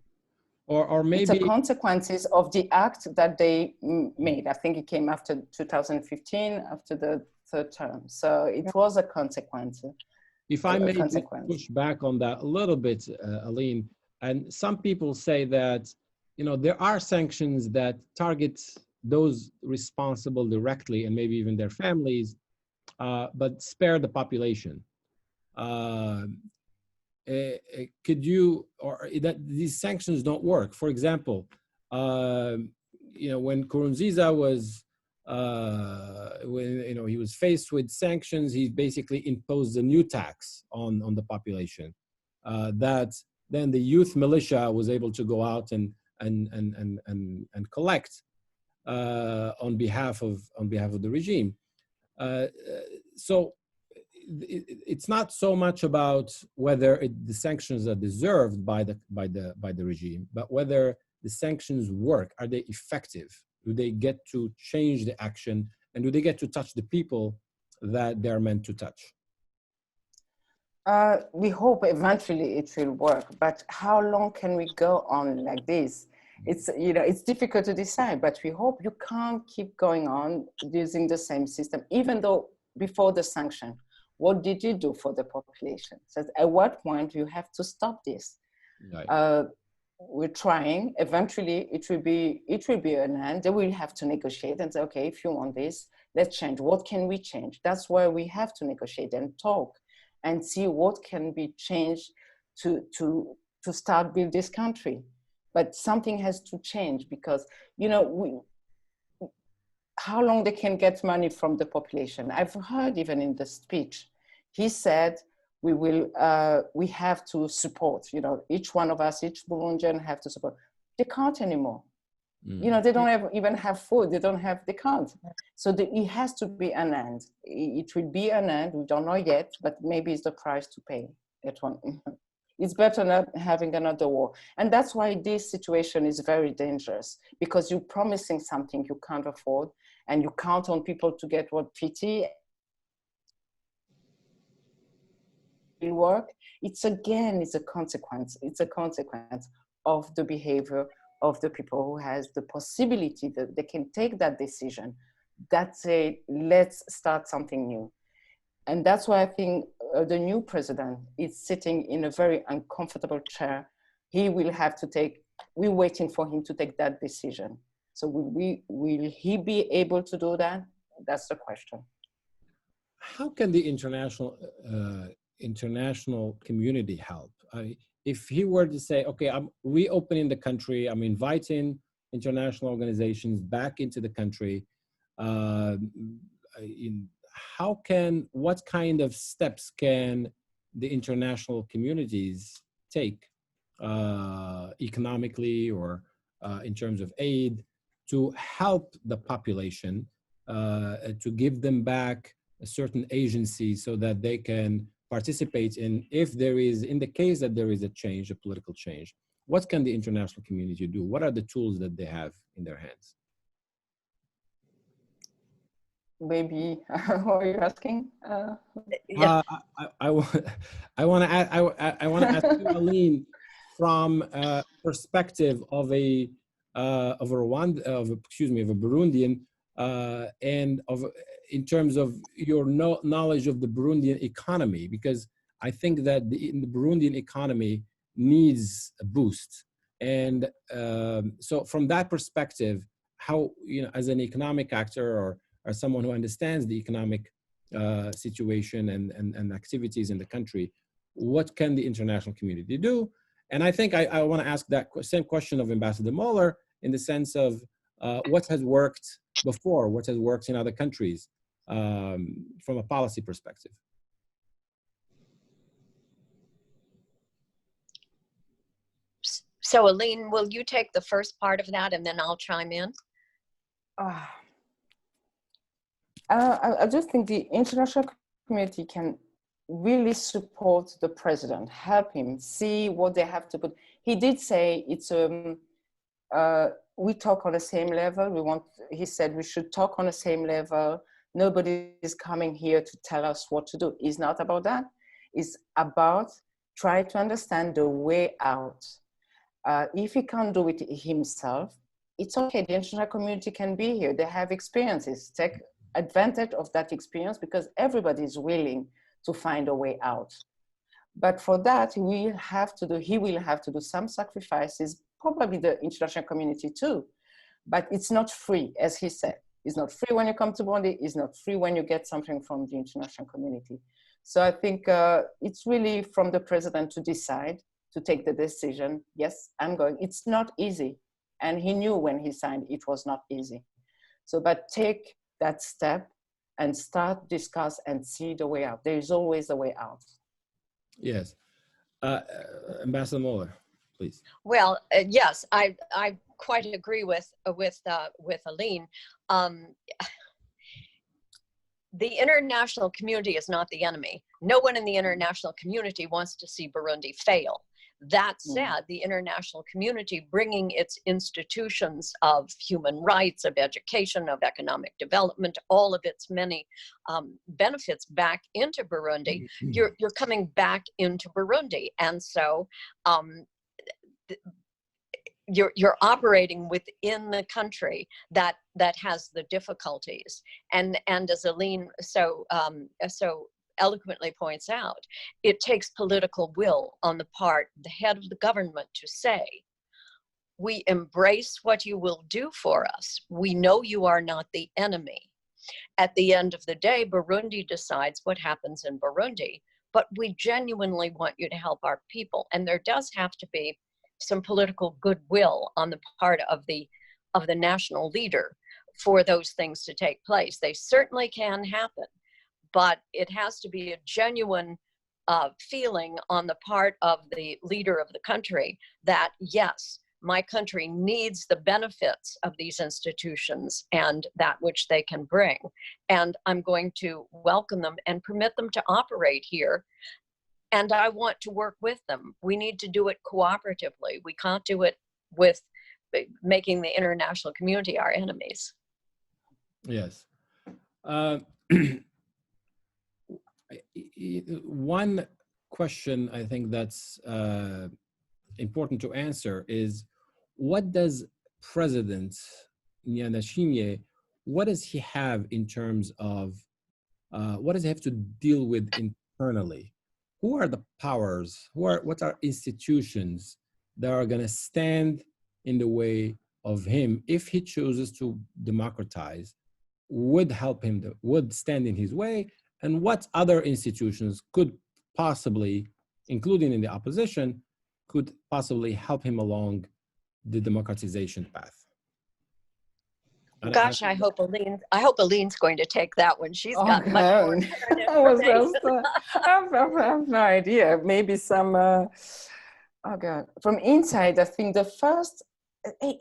Or maybe it's the consequences of the act that they made. I think it came after 2015, after the third term. So it was a consequence. If I may just push back on that a little bit, Aline, and some people say that, there are sanctions that target those responsible directly and maybe even their families, but spare the population. Could you, or that these sanctions don't work? For example, when Nkurunziza was, when he was faced with sanctions, he basically imposed a new tax on the population. That then the youth militia was able to go out and collect on behalf of the regime. So it's not so much about whether the sanctions are deserved by the regime, but whether the sanctions work. Are they effective? Do they get to change the action, and do they get to touch the people that they're meant to touch? We hope eventually it will work, but how long can we go on like this? It's difficult to decide, but we hope. You can't keep going on using the same system, even though before the sanction, what did you do for the population? So at what point you have to stop this? Right. We're trying. Eventually, it will be an end. They will have to negotiate and say, okay, if you want this, let's change. What can we change? That's why we have to negotiate and talk and see what can be changed to start build this country. But something has to change because, how long they can get money from the population. I've heard even in the speech, he said, we have to support, each one of us, each Burundian have to support. They can't anymore. They don't even have food. They can't. So it has to be an end. It will be an end. We don't know yet, but maybe it's the price to pay. It's better not having another war. And that's why this situation is very dangerous, because you're promising something you can't afford, and you count on people to get what pity will work. It's a consequence. It's a consequence of the behavior of the people who has the possibility that they can take that decision, that say, let's start something new. And that's why I think the new president is sitting in a very uncomfortable chair. He will have to we're waiting for him to take that decision. So will he be able to do that? That's the question. How can the international community help? If he were to say, okay, I'm reopening the country, I'm inviting international organizations back into the country, what kind of steps can the international communities take economically or in terms of aid to help the population, to give them back a certain agency so that they can participate in the case that there is a change, a political change? What can the international community do? What are the tools that they have in their hands? Maybe, what are you asking? Yeah. I want to ask you, Aline, from a perspective of a Burundian, and in terms of your knowledge of the Burundian economy, because I think that the Burundian economy needs a boost. And so from that perspective, how, as an economic actor or someone who understands the economic situation and activities in the country, what can the international community do? And I think I want to ask that same question of Ambassador Mueller in the sense of what has worked before, what has worked in other countries from a policy perspective. So Aline, will you take the first part of that and then I'll chime in? I just think the international community can really support the president, help him see what they have to put. He did say it's we talk on the same level. He said we should talk on the same level. Nobody is coming here to tell us what to do. It's not about that. It's about trying to understand the way out. If he can't do it himself, it's okay. The international community can be here. They have experiences. Take advantage of that experience because everybody is willing to find a way out. But for that, he will have to do some sacrifices, probably the international community too. But it's not free, as he said. It's not free when you come to Burundi. It's not free when you get something from the international community. So I think it's really from the president to decide, to take the decision. Yes, I'm going. It's not easy. And he knew when he signed, it was not easy. So, but take that step and start, discuss, and see the way out. There is always a way out. Yes. Ambassador Mueller, please. Well, yes, I quite agree with Aline. The international community is not the enemy. No one in the international community wants to see Burundi fail. That said, the international community bringing its institutions of human rights, of education, of economic development, all of its many benefits back into Burundi, you're coming back into Burundi. And so you're operating within the country that has the difficulties. And as Aline so eloquently points out, it takes political will on the part of the head of the government to say, we embrace what you will do for us. We know you are not the enemy. At the end of the day, Burundi decides what happens in Burundi, but we genuinely want you to help our people. And there does have to be some political goodwill on the part of the national leader for those things to take place. They certainly can happen, but it has to be a genuine feeling on the part of the leader of the country that, yes, my country needs the benefits of these institutions and that which they can bring. And I'm going to welcome them and permit them to operate here. And I want to work with them. We need to do it cooperatively. We can't do it with making the international community our enemies. Yes. One question I think that's important to answer is, what does President Ndayishimiye, what does he have in terms of, what does he have to deal with internally? Who are the powers, what are institutions that are gonna stand in the way of him if he chooses to democratize, would help him, would stand in his way? And what other institutions could possibly, including in the opposition, could possibly help him along the democratization path? Gosh, I hope Aline's going to take that one. She's got much more I have no idea. Maybe some, oh God. From inside, I think the first,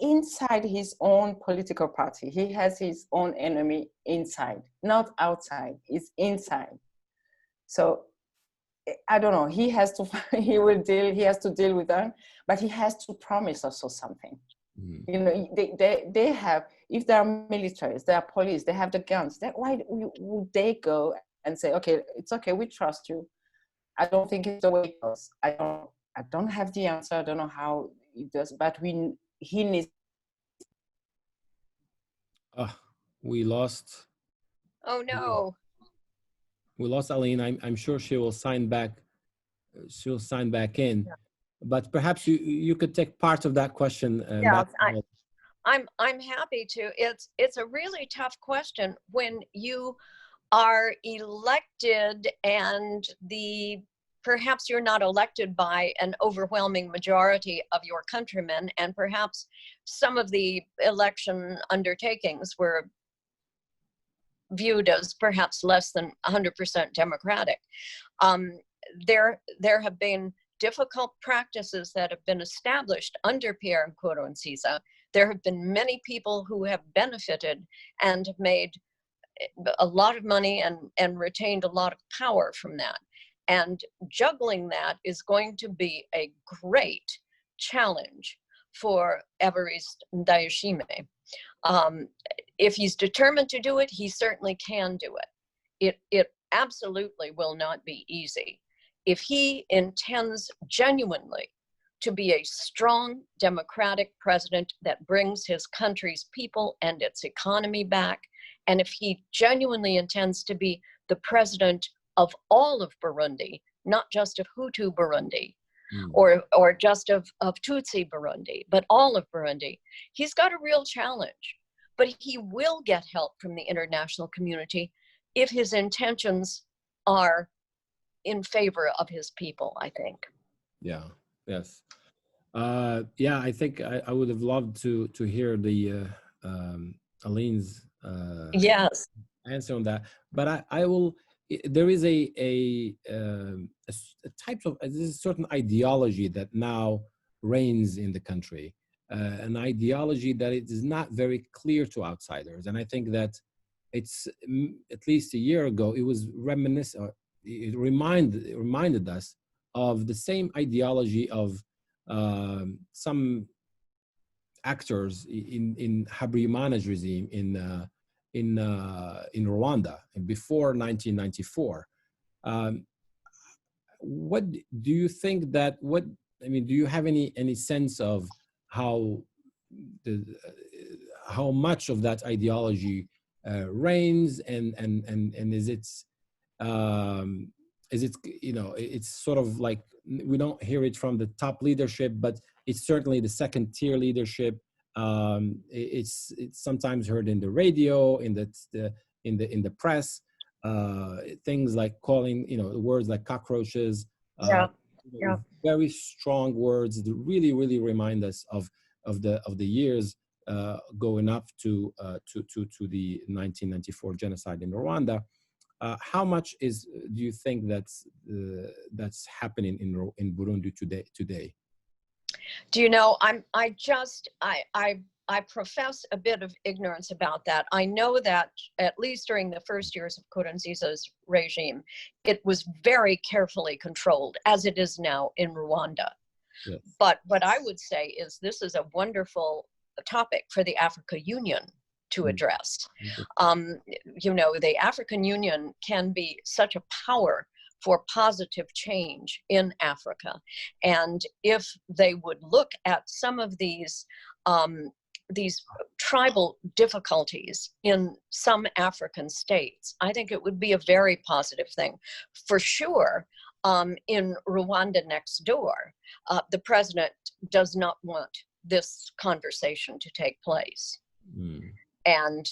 inside his own political party, he has his own enemy inside, not outside, it's inside. So I don't know, he has to deal with that, but he has to promise also something. You know, they have, if there are militaries, there are police, they have the guns, why would they go and say, okay, it's okay, we trust you. I don't think it's the way it goes. I don't have the answer, I don't know how it does, but he needs. We lost. Oh no. We lost Aline. I'm sure she will sign back. She'll sign back in. Yeah. But perhaps you could take part of that question. Yes, I'm happy to. It's a really tough question when you are elected and perhaps you're not elected by an overwhelming majority of your countrymen, and perhaps some of the election undertakings were viewed as perhaps less than 100% democratic. There have been difficult practices that have been established under Pierre Nkurunzika. There have been many people who have benefited and have made a lot of money and retained a lot of power from that. And juggling that is going to be a great challenge for Evariste Ndayishimiye. If he's determined to do it, he certainly can do it. It absolutely will not be easy. If he intends genuinely to be a strong democratic president that brings his country's people and its economy back And if he genuinely intends to be the president of all of Burundi, not just of Hutu Burundi, or just of Tutsi Burundi, but all of Burundi, he's got a real challenge. But he will get help from the international community if his intentions are in favor of his people, I think. Yeah, yes. Yeah, I think I would have loved to hear the Aline's Yes. answer on that, but I will. There is a type of there's a certain ideology that now reigns in the country, an ideology that it is not very clear to outsiders, and I think that it's at least a year ago it was reminiscent. It reminded us of the same ideology of some actors in Habyarimana's regime in Rwanda before 1994. What do you think that? What I mean, do you have any sense of how much of that ideology reigns, and is it it's sort of like we don't hear it from the top leadership, but it's certainly the second tier leadership. It's sometimes heard in the radio, in the press, things like calling, words like cockroaches, Yeah. very strong words that really remind us of the years going up to the 1994 genocide in Rwanda. How much do you think that's happening in Burundi today? Do you know, I profess a bit of ignorance about that. I know that at least during the first years of Nkurunziza's regime, it was very carefully controlled, as it is now in Rwanda. Yes. But what I would say is this is a wonderful topic for the African Union to address. The African Union can be such a power for positive change in Africa. And if they would look at some of these tribal difficulties in some African states, I think it would be a very positive thing. For sure, in Rwanda next door, the president does not want this conversation to take place. And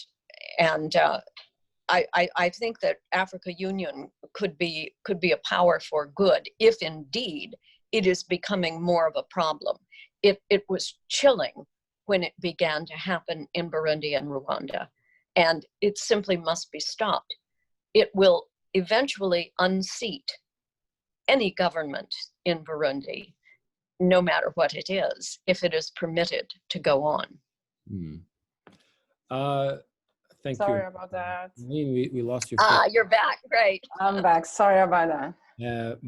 I think that African Union could be a power for good if indeed it is becoming more of a problem. It was chilling when it began to happen in Burundi and Rwanda, and it simply must be stopped. It will eventually unseat any government in Burundi, no matter what it is, if it is permitted to go on. Thank you. Sorry about that. We lost you. You're back. Great. I'm back. Sorry about that. There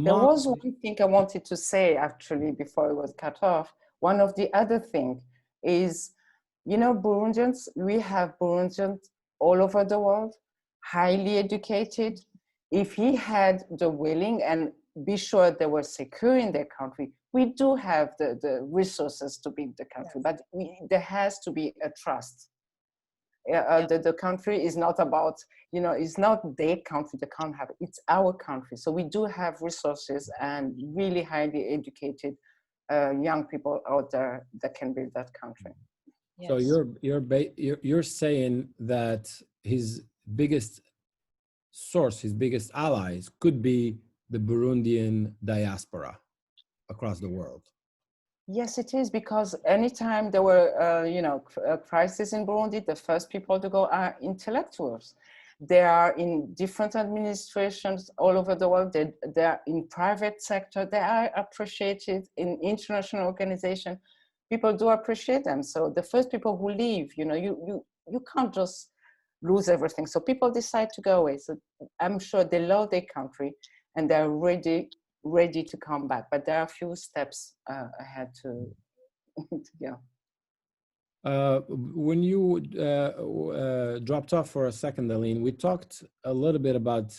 was one thing I wanted to say actually before it was cut off. One of the other things is, Burundians, we have Burundians all over the world, highly educated. If he had the willing and be sure they were secure in their country, we do have the resources to build the country, but there has to be a trust. The country is not about, it's not their country, they can't have it, it's our country. So we do have resources and really highly educated young people out there that can build that country. Yes. So you're saying that his biggest source, his biggest allies could be the Burundian diaspora across the world. Yes, it is, because anytime there were, a crisis in Burundi, the first people to go are intellectuals. They are in different administrations all over the world. They are in private sector. They are appreciated in international organization. People do appreciate them. So the first people who leave, you can't just lose everything. So people decide to go away. So I'm sure they love their country and they're ready to come back, but there are a few steps ahead to go. When you dropped off for a second, Aline, we talked a little bit about,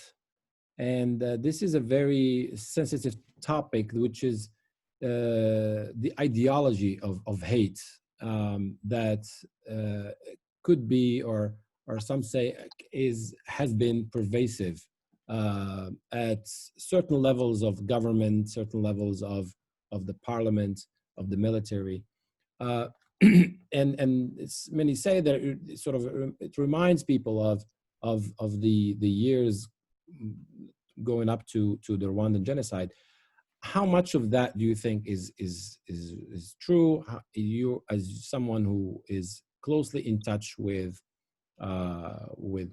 and this is a very sensitive topic, which is the ideology of hate that could be, or some say has been pervasive at certain levels of government, certain levels of the parliament, of the military. And many say that it sort of it reminds people of the years going up to the Rwandan genocide. How much of that do you think is true? You, as someone who is closely in touch with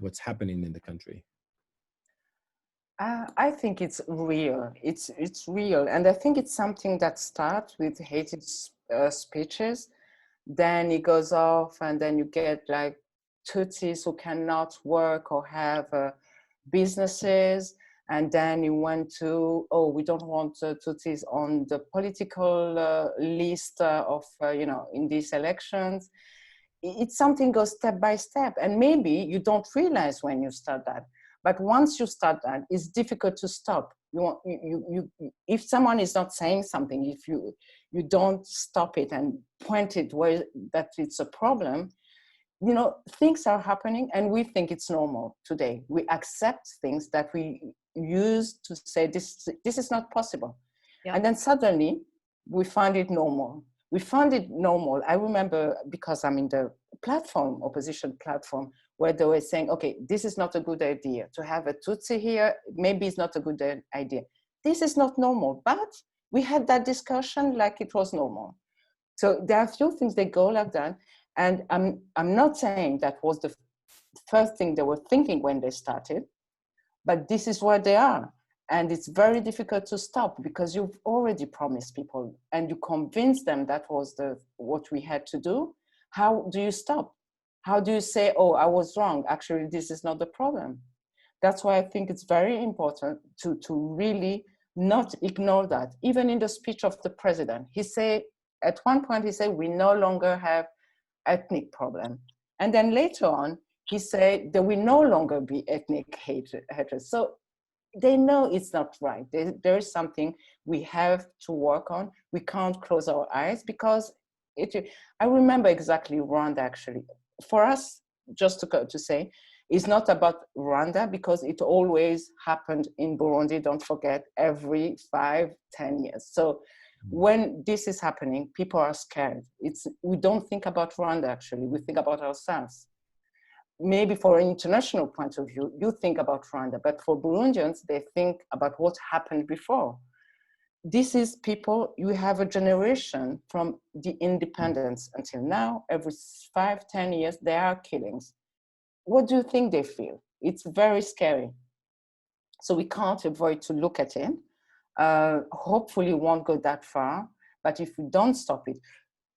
what's happening in the country? I think it's real. It's real, and I think it's something that starts with hated speeches. Then it goes off, and then you get like Tutsis who cannot work or have businesses. And then you went to, oh, we don't want Tutsis on the political list of, in these elections. It's something goes step by step. And maybe you don't realize when you start that. But once you start that, it's difficult to stop. If someone is not saying something, if you don't stop it and point it where that it's a problem, things are happening and we think it's normal today. We accept things that we used to say this is not possible. Yeah. And then suddenly we find it normal. We found it normal. I remember, because I'm in the opposition platform, where they were saying, okay, this is not a good idea. To have a Tutsi here, maybe it's not a good idea. This is not normal, but we had that discussion like it was normal. So there are a few things that go like that. And I'm not saying that was the first thing they were thinking when they started, but this is where they are. And it's very difficult to stop because you've already promised people and you convinced them that was what we had to do. How do you stop? How do you say, oh, I was wrong? Actually, this is not the problem. That's why I think it's very important to really not ignore that. Even in the speech of the president, he said, at one point, he said, we no longer have ethnic problem. And then later on, he said there will no longer be ethnic hatred. So they know it's not right. There is something we have to work on. We can't close our eyes because I remember exactly Rwanda actually. For us, just to say, it's not about Rwanda because it always happened in Burundi, don't forget, every 5-10 years. So when this is happening, people are scared. We don't think about Rwanda actually, we think about ourselves. Maybe for an international point of view, you think about Rwanda, but for Burundians, they think about what happened before. This is people, you have a generation from the independence until now, every 5-10 years, there are killings. What do you think they feel? It's very scary. So we can't avoid to look at it. Hopefully it won't go that far, but if we don't stop it,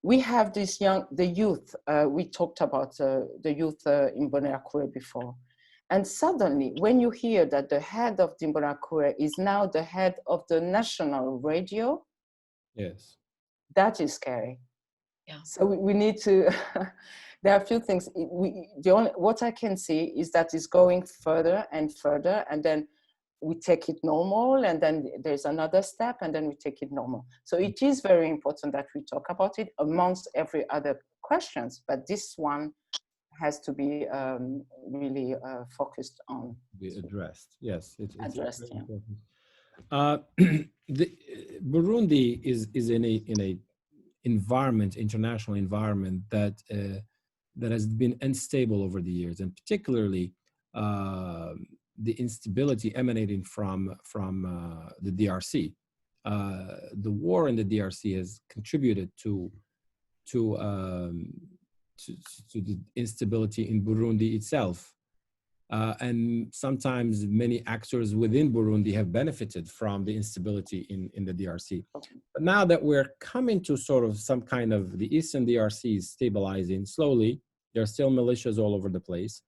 we have the youth, we talked about the youth in Imbonerakure before. And suddenly, when you hear that the head of the Imbonerakure is now the head of the national radio, yes, that is scary. Yeah. So we need to, there are a few things. What I can see is that it's going further and further, and then we take it normal, and then there's another step, and then we take it normal. So it is very important that we talk about it amongst every other questions, but this one has to be really focused on. Be addressed. Yes, it's addressed. Very important. Burundi is in a environment, international environment that has been unstable over the years, and particularly the instability emanating from the DRC. The war in the DRC has contributed to the instability in Burundi itself. And sometimes many actors within Burundi have benefited from the instability in the DRC. But now that we're coming to sort of some kind of the eastern DRC is stabilizing slowly, there are still militias all over the place.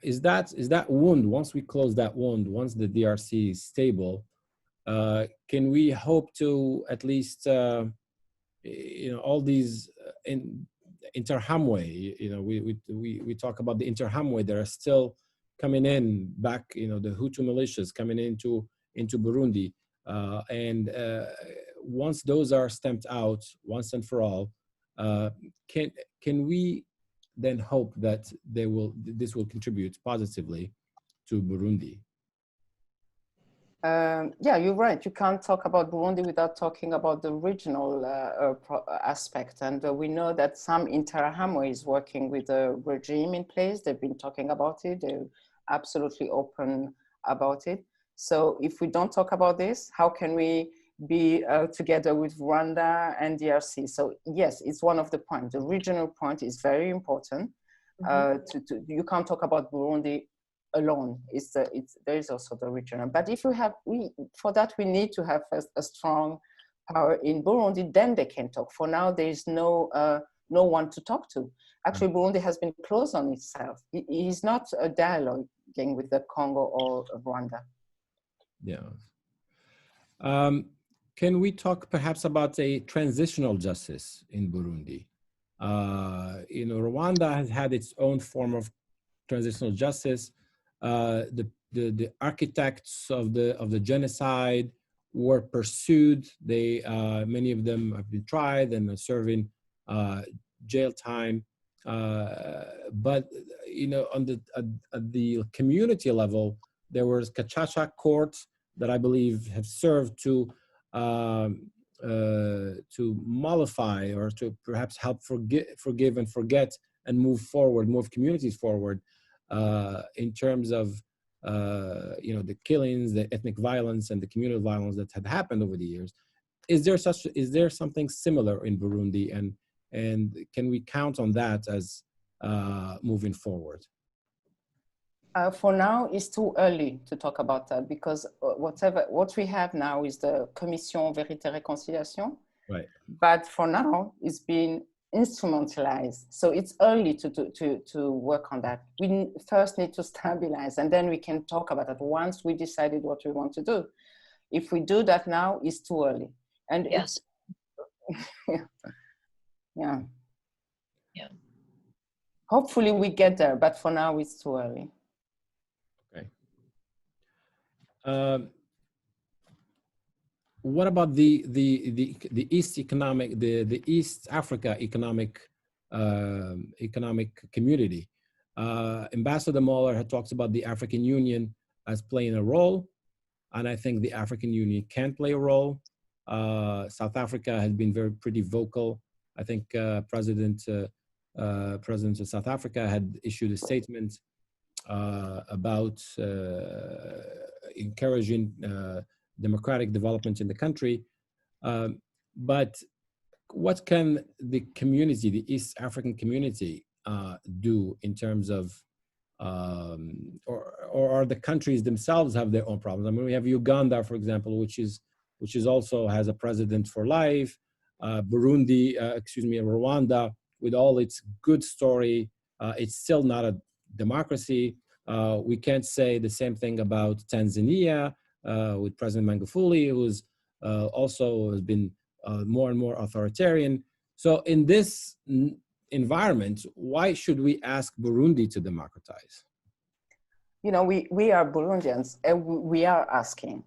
Is that wound, once we close that wound, once the DRC is stable, can we hope to at least, all these Interhamwe, we talk about the Interhamwe that are still coming in back, the Hutu militias coming into Burundi, and once those are stamped out once and for all, Can we then hope that this will contribute positively to Burundi? Yeah, you're right. You can't talk about Burundi without talking about the regional aspect. And we know that some Interahamwe is working with a regime in place. They've been talking about it. They're absolutely open about it. So if we don't talk about this, how can we be together with Rwanda and DRC? So yes, it's one of the points. The regional point is very important. You can't talk about Burundi alone. There is also the regional. But if for that we need to have a strong power in Burundi, then they can talk. For now, there is no one to talk to. Actually, Burundi has been closed on itself. It is not a dialoguing with the Congo or Rwanda. Yeah. Can we talk perhaps about a transitional justice in Burundi? Rwanda has had its own form of transitional justice. The architects of the genocide were pursued. Many of them have been tried and are serving jail time. But at the community level, there was Gacaca courts that I believe have served to mollify or to perhaps help forgive and forget and move communities forward in terms of the killings, the ethnic violence, and the communal violence that had happened over the years. Is there something similar in Burundi, and can we count on that as moving forward? For now, it's too early to talk about that because what we have now is the Commission Vérité Réconciliation. Right. But for now, it's been instrumentalized. So it's early to work on that. We first need to stabilize, and then we can talk about it once we decided what we want to do. If we do that now, it's too early. And yes. Yeah. Hopefully we get there, but for now it's too early. Okay. What about the East economic, the East Africa economic community? Ambassador Mueller had talked about the African Union as playing a role, and I think the African Union can play a role. South Africa has been pretty vocal. I think President of South Africa had issued a statement about encouraging democratic development in the country. But what can the community, the East African community, do in terms of, or are the countries themselves have their own problems? I mean, we have Uganda, for example, which is also has a president for life. Burundi, Rwanda, with all its good story, it's still not a democracy. We can't say the same thing about Tanzania with President Magufuli, who's also has been more and more authoritarian. So in this environment, why should we ask Burundi to democratize? You know, we are Burundians, and we are asking.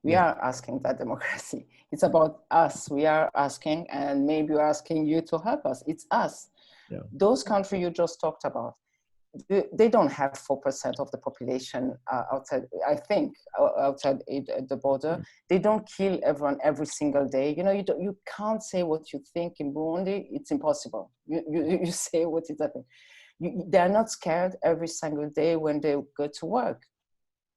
We are asking that democracy. It's about us. We are asking, and maybe we're asking you to help us. It's us. Yeah. Those countries you just talked about, they don't have 4% of the population outside, I think, outside the border. They don't kill everyone every single day. You know, you can't say what you think in Burundi. It's impossible. You say what is happening. They're not scared every single day when they go to work.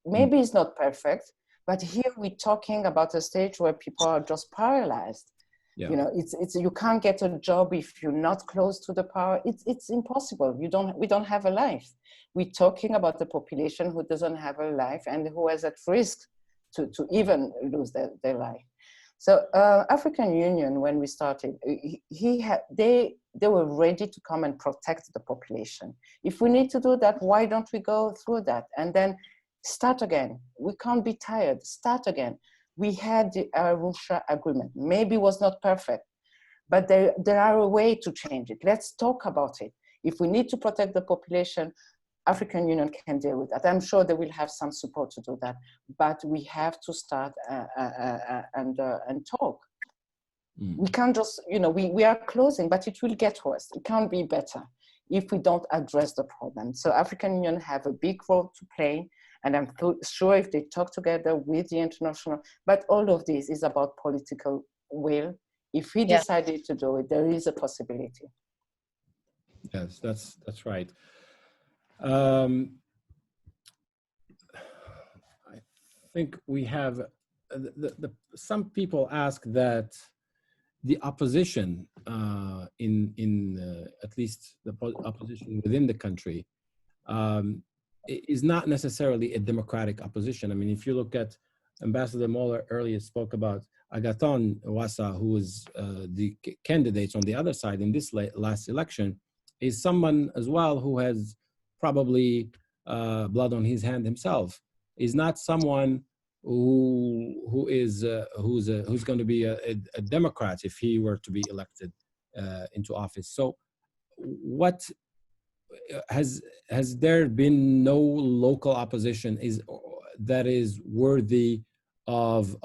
Maybe it's not perfect, but here we're talking about a stage where people are just paralyzed. Yeah. You know, it's you can't get a job if you're not close to the power. It's impossible. We don't have a life. We're talking about the population who doesn't have a life and who is at risk to even lose their life. So African Union, when we started, they were ready to come and protect the population. If we need to do that, why don't we go through that and then start again? We can't be tired. Start again. We had the Arusha agreement. Maybe it was not perfect, but there are a way to change it. Let's talk about it. If we need to protect the population, African Union can deal with that. I'm sure they will have some support to do that, but we have to start and talk. We can't just, we are closing, but it will get worse. It can't be better if we don't address the problem. So African Union have a big role to play, and I'm sure if they talk together with the international, but all of this is about political will. If we decided to do it, there is a possibility. Yes, that's right. I think we have, some people ask that the opposition at least the opposition within the country is not necessarily a democratic opposition. I mean, if you look at Ambassador Moller earlier spoke about Agathon Ouattara, who was the candidate on the other side in this last election, is someone as well who has probably blood on his hand himself. Is not someone who's going to be a Democrat if he were to be elected into office. So, what has there been no local opposition that is worthy of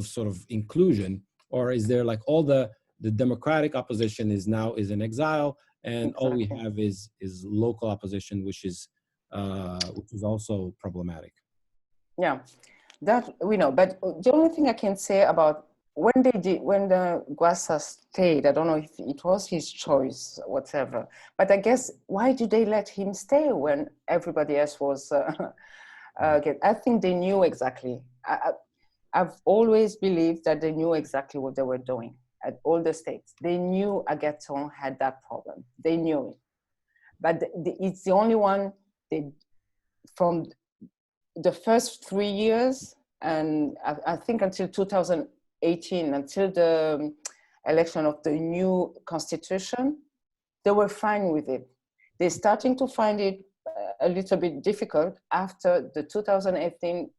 sort of inclusion, or is there like all the Democratic opposition is in exile, and all we have is local opposition, which is also problematic? Yeah, that we know. But the only thing I can say about when the Gwasa stayed, I don't know if it was his choice, whatever. But I guess, why did they let him stay when everybody else was? I think they knew exactly. I've always believed that they knew exactly what they were doing at all the states. They knew Agathon had that problem. They knew it. But it's the only one from the first 3 years, and I think until 2018, until the election of the new constitution, they were fine with it. They're starting to find it a little bit difficult after the 2018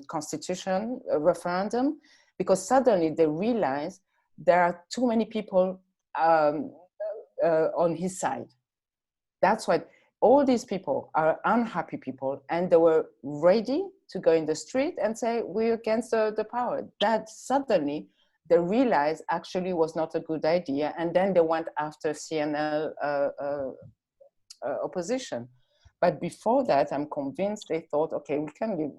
constitution referendum, because suddenly they realize there are too many people on his side. That's why all these people are unhappy people, and they were ready to go in the street and say, we're against the power. That suddenly they realized actually was not a good idea, and then they went after CNL opposition. But before that, I'm convinced they thought, okay, we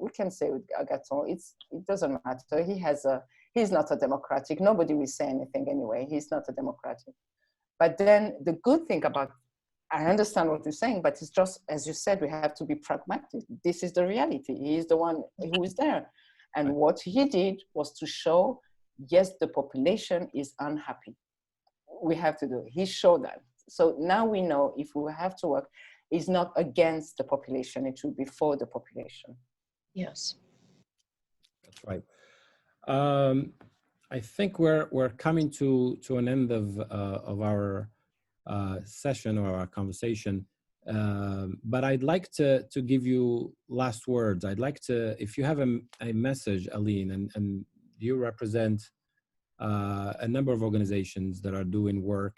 can say with Agathon, it doesn't matter. He's not a democratic. Nobody will say anything anyway. He's not a democratic. But then the good thing about, I understand what you're saying, but it's just, as you said, we have to be pragmatic. This is the reality. He is the one who is there. And what he did was to show, yes, the population is unhappy. We have to do it. He showed that. So now we know if we have to work, it's not against the population, it should be for the population. Yes. That's right. I think we're coming to an end of our session or our conversation, but I'd like to give you last words. I'd like to, if you have a message, Aline, and you represent a number of organizations that are doing work,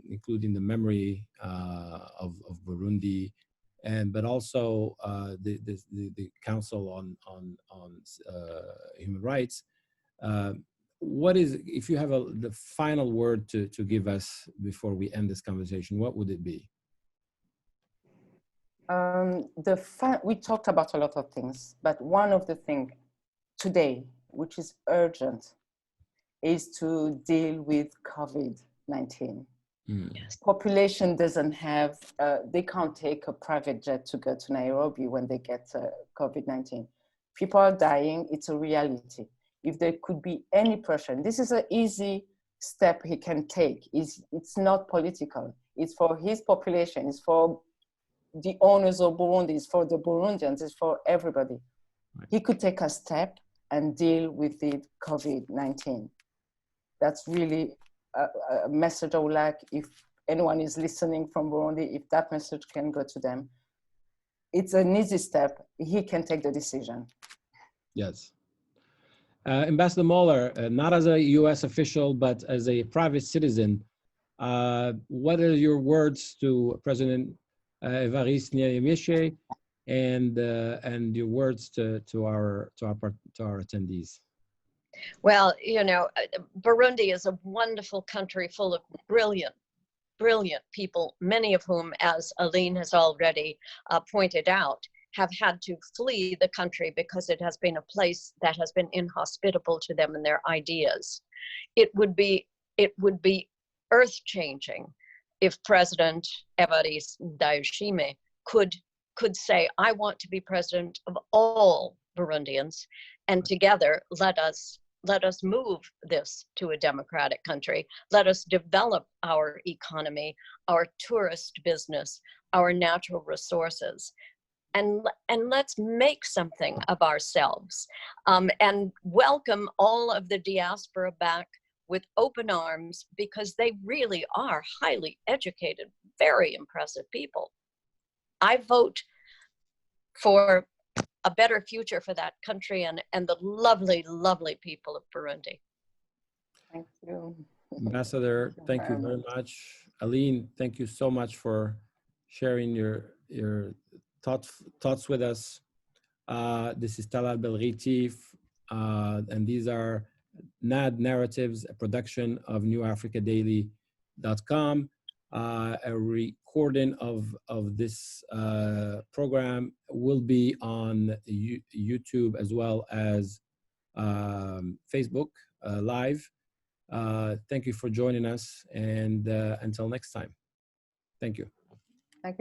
including the memory of Burundi, but also the Council on Human Rights. What is, if you have the final word to give us before we end this conversation, what would it be? We talked about a lot of things, but one of the things today, which is urgent, is to deal with COVID-19. Yes. Population doesn't have, they can't take a private jet to go to Nairobi when they get COVID-19. People are dying, it's a reality. If there could be any pressure, this is an easy step he can take. It's not political. It's for his population. It's for the owners of Burundi. It's for the Burundians. It's for everybody. Right. He could take a step and deal with the COVID-19. That's really a message I would like, if anyone is listening from Burundi, if that message can go to them. It's an easy step. He can take the decision. Yes. Ambassador Moller, not as a U.S. official, but as a private citizen, what are your words to President Evariste Ndayishimiye and your words to our attendees? Well, you know, Burundi is a wonderful country full of brilliant people, many of whom, as Aline has already pointed out, have had to flee the country because it has been a place that has been inhospitable to them and their ideas. It would be earth-changing if President Evariste Ndayishimiye could say, I want to be president of all Burundians, and together let us move this to a democratic country. Let us develop our economy, our tourist business, our natural resources, and let's make something of ourselves, and welcome all of the diaspora back with open arms, because they really are highly educated, very impressive people. I vote for a better future for that country and the lovely, lovely people of Burundi. Thank you. Ambassador, thank you very much. Aline, thank you so much for sharing your thoughts with us. This is Talal Belghiti, and these are NAD Narratives, a production of newafricadaily.com. A recording of this program will be on YouTube as well as Facebook Live. Thank you for joining us, and until next time. Thank you.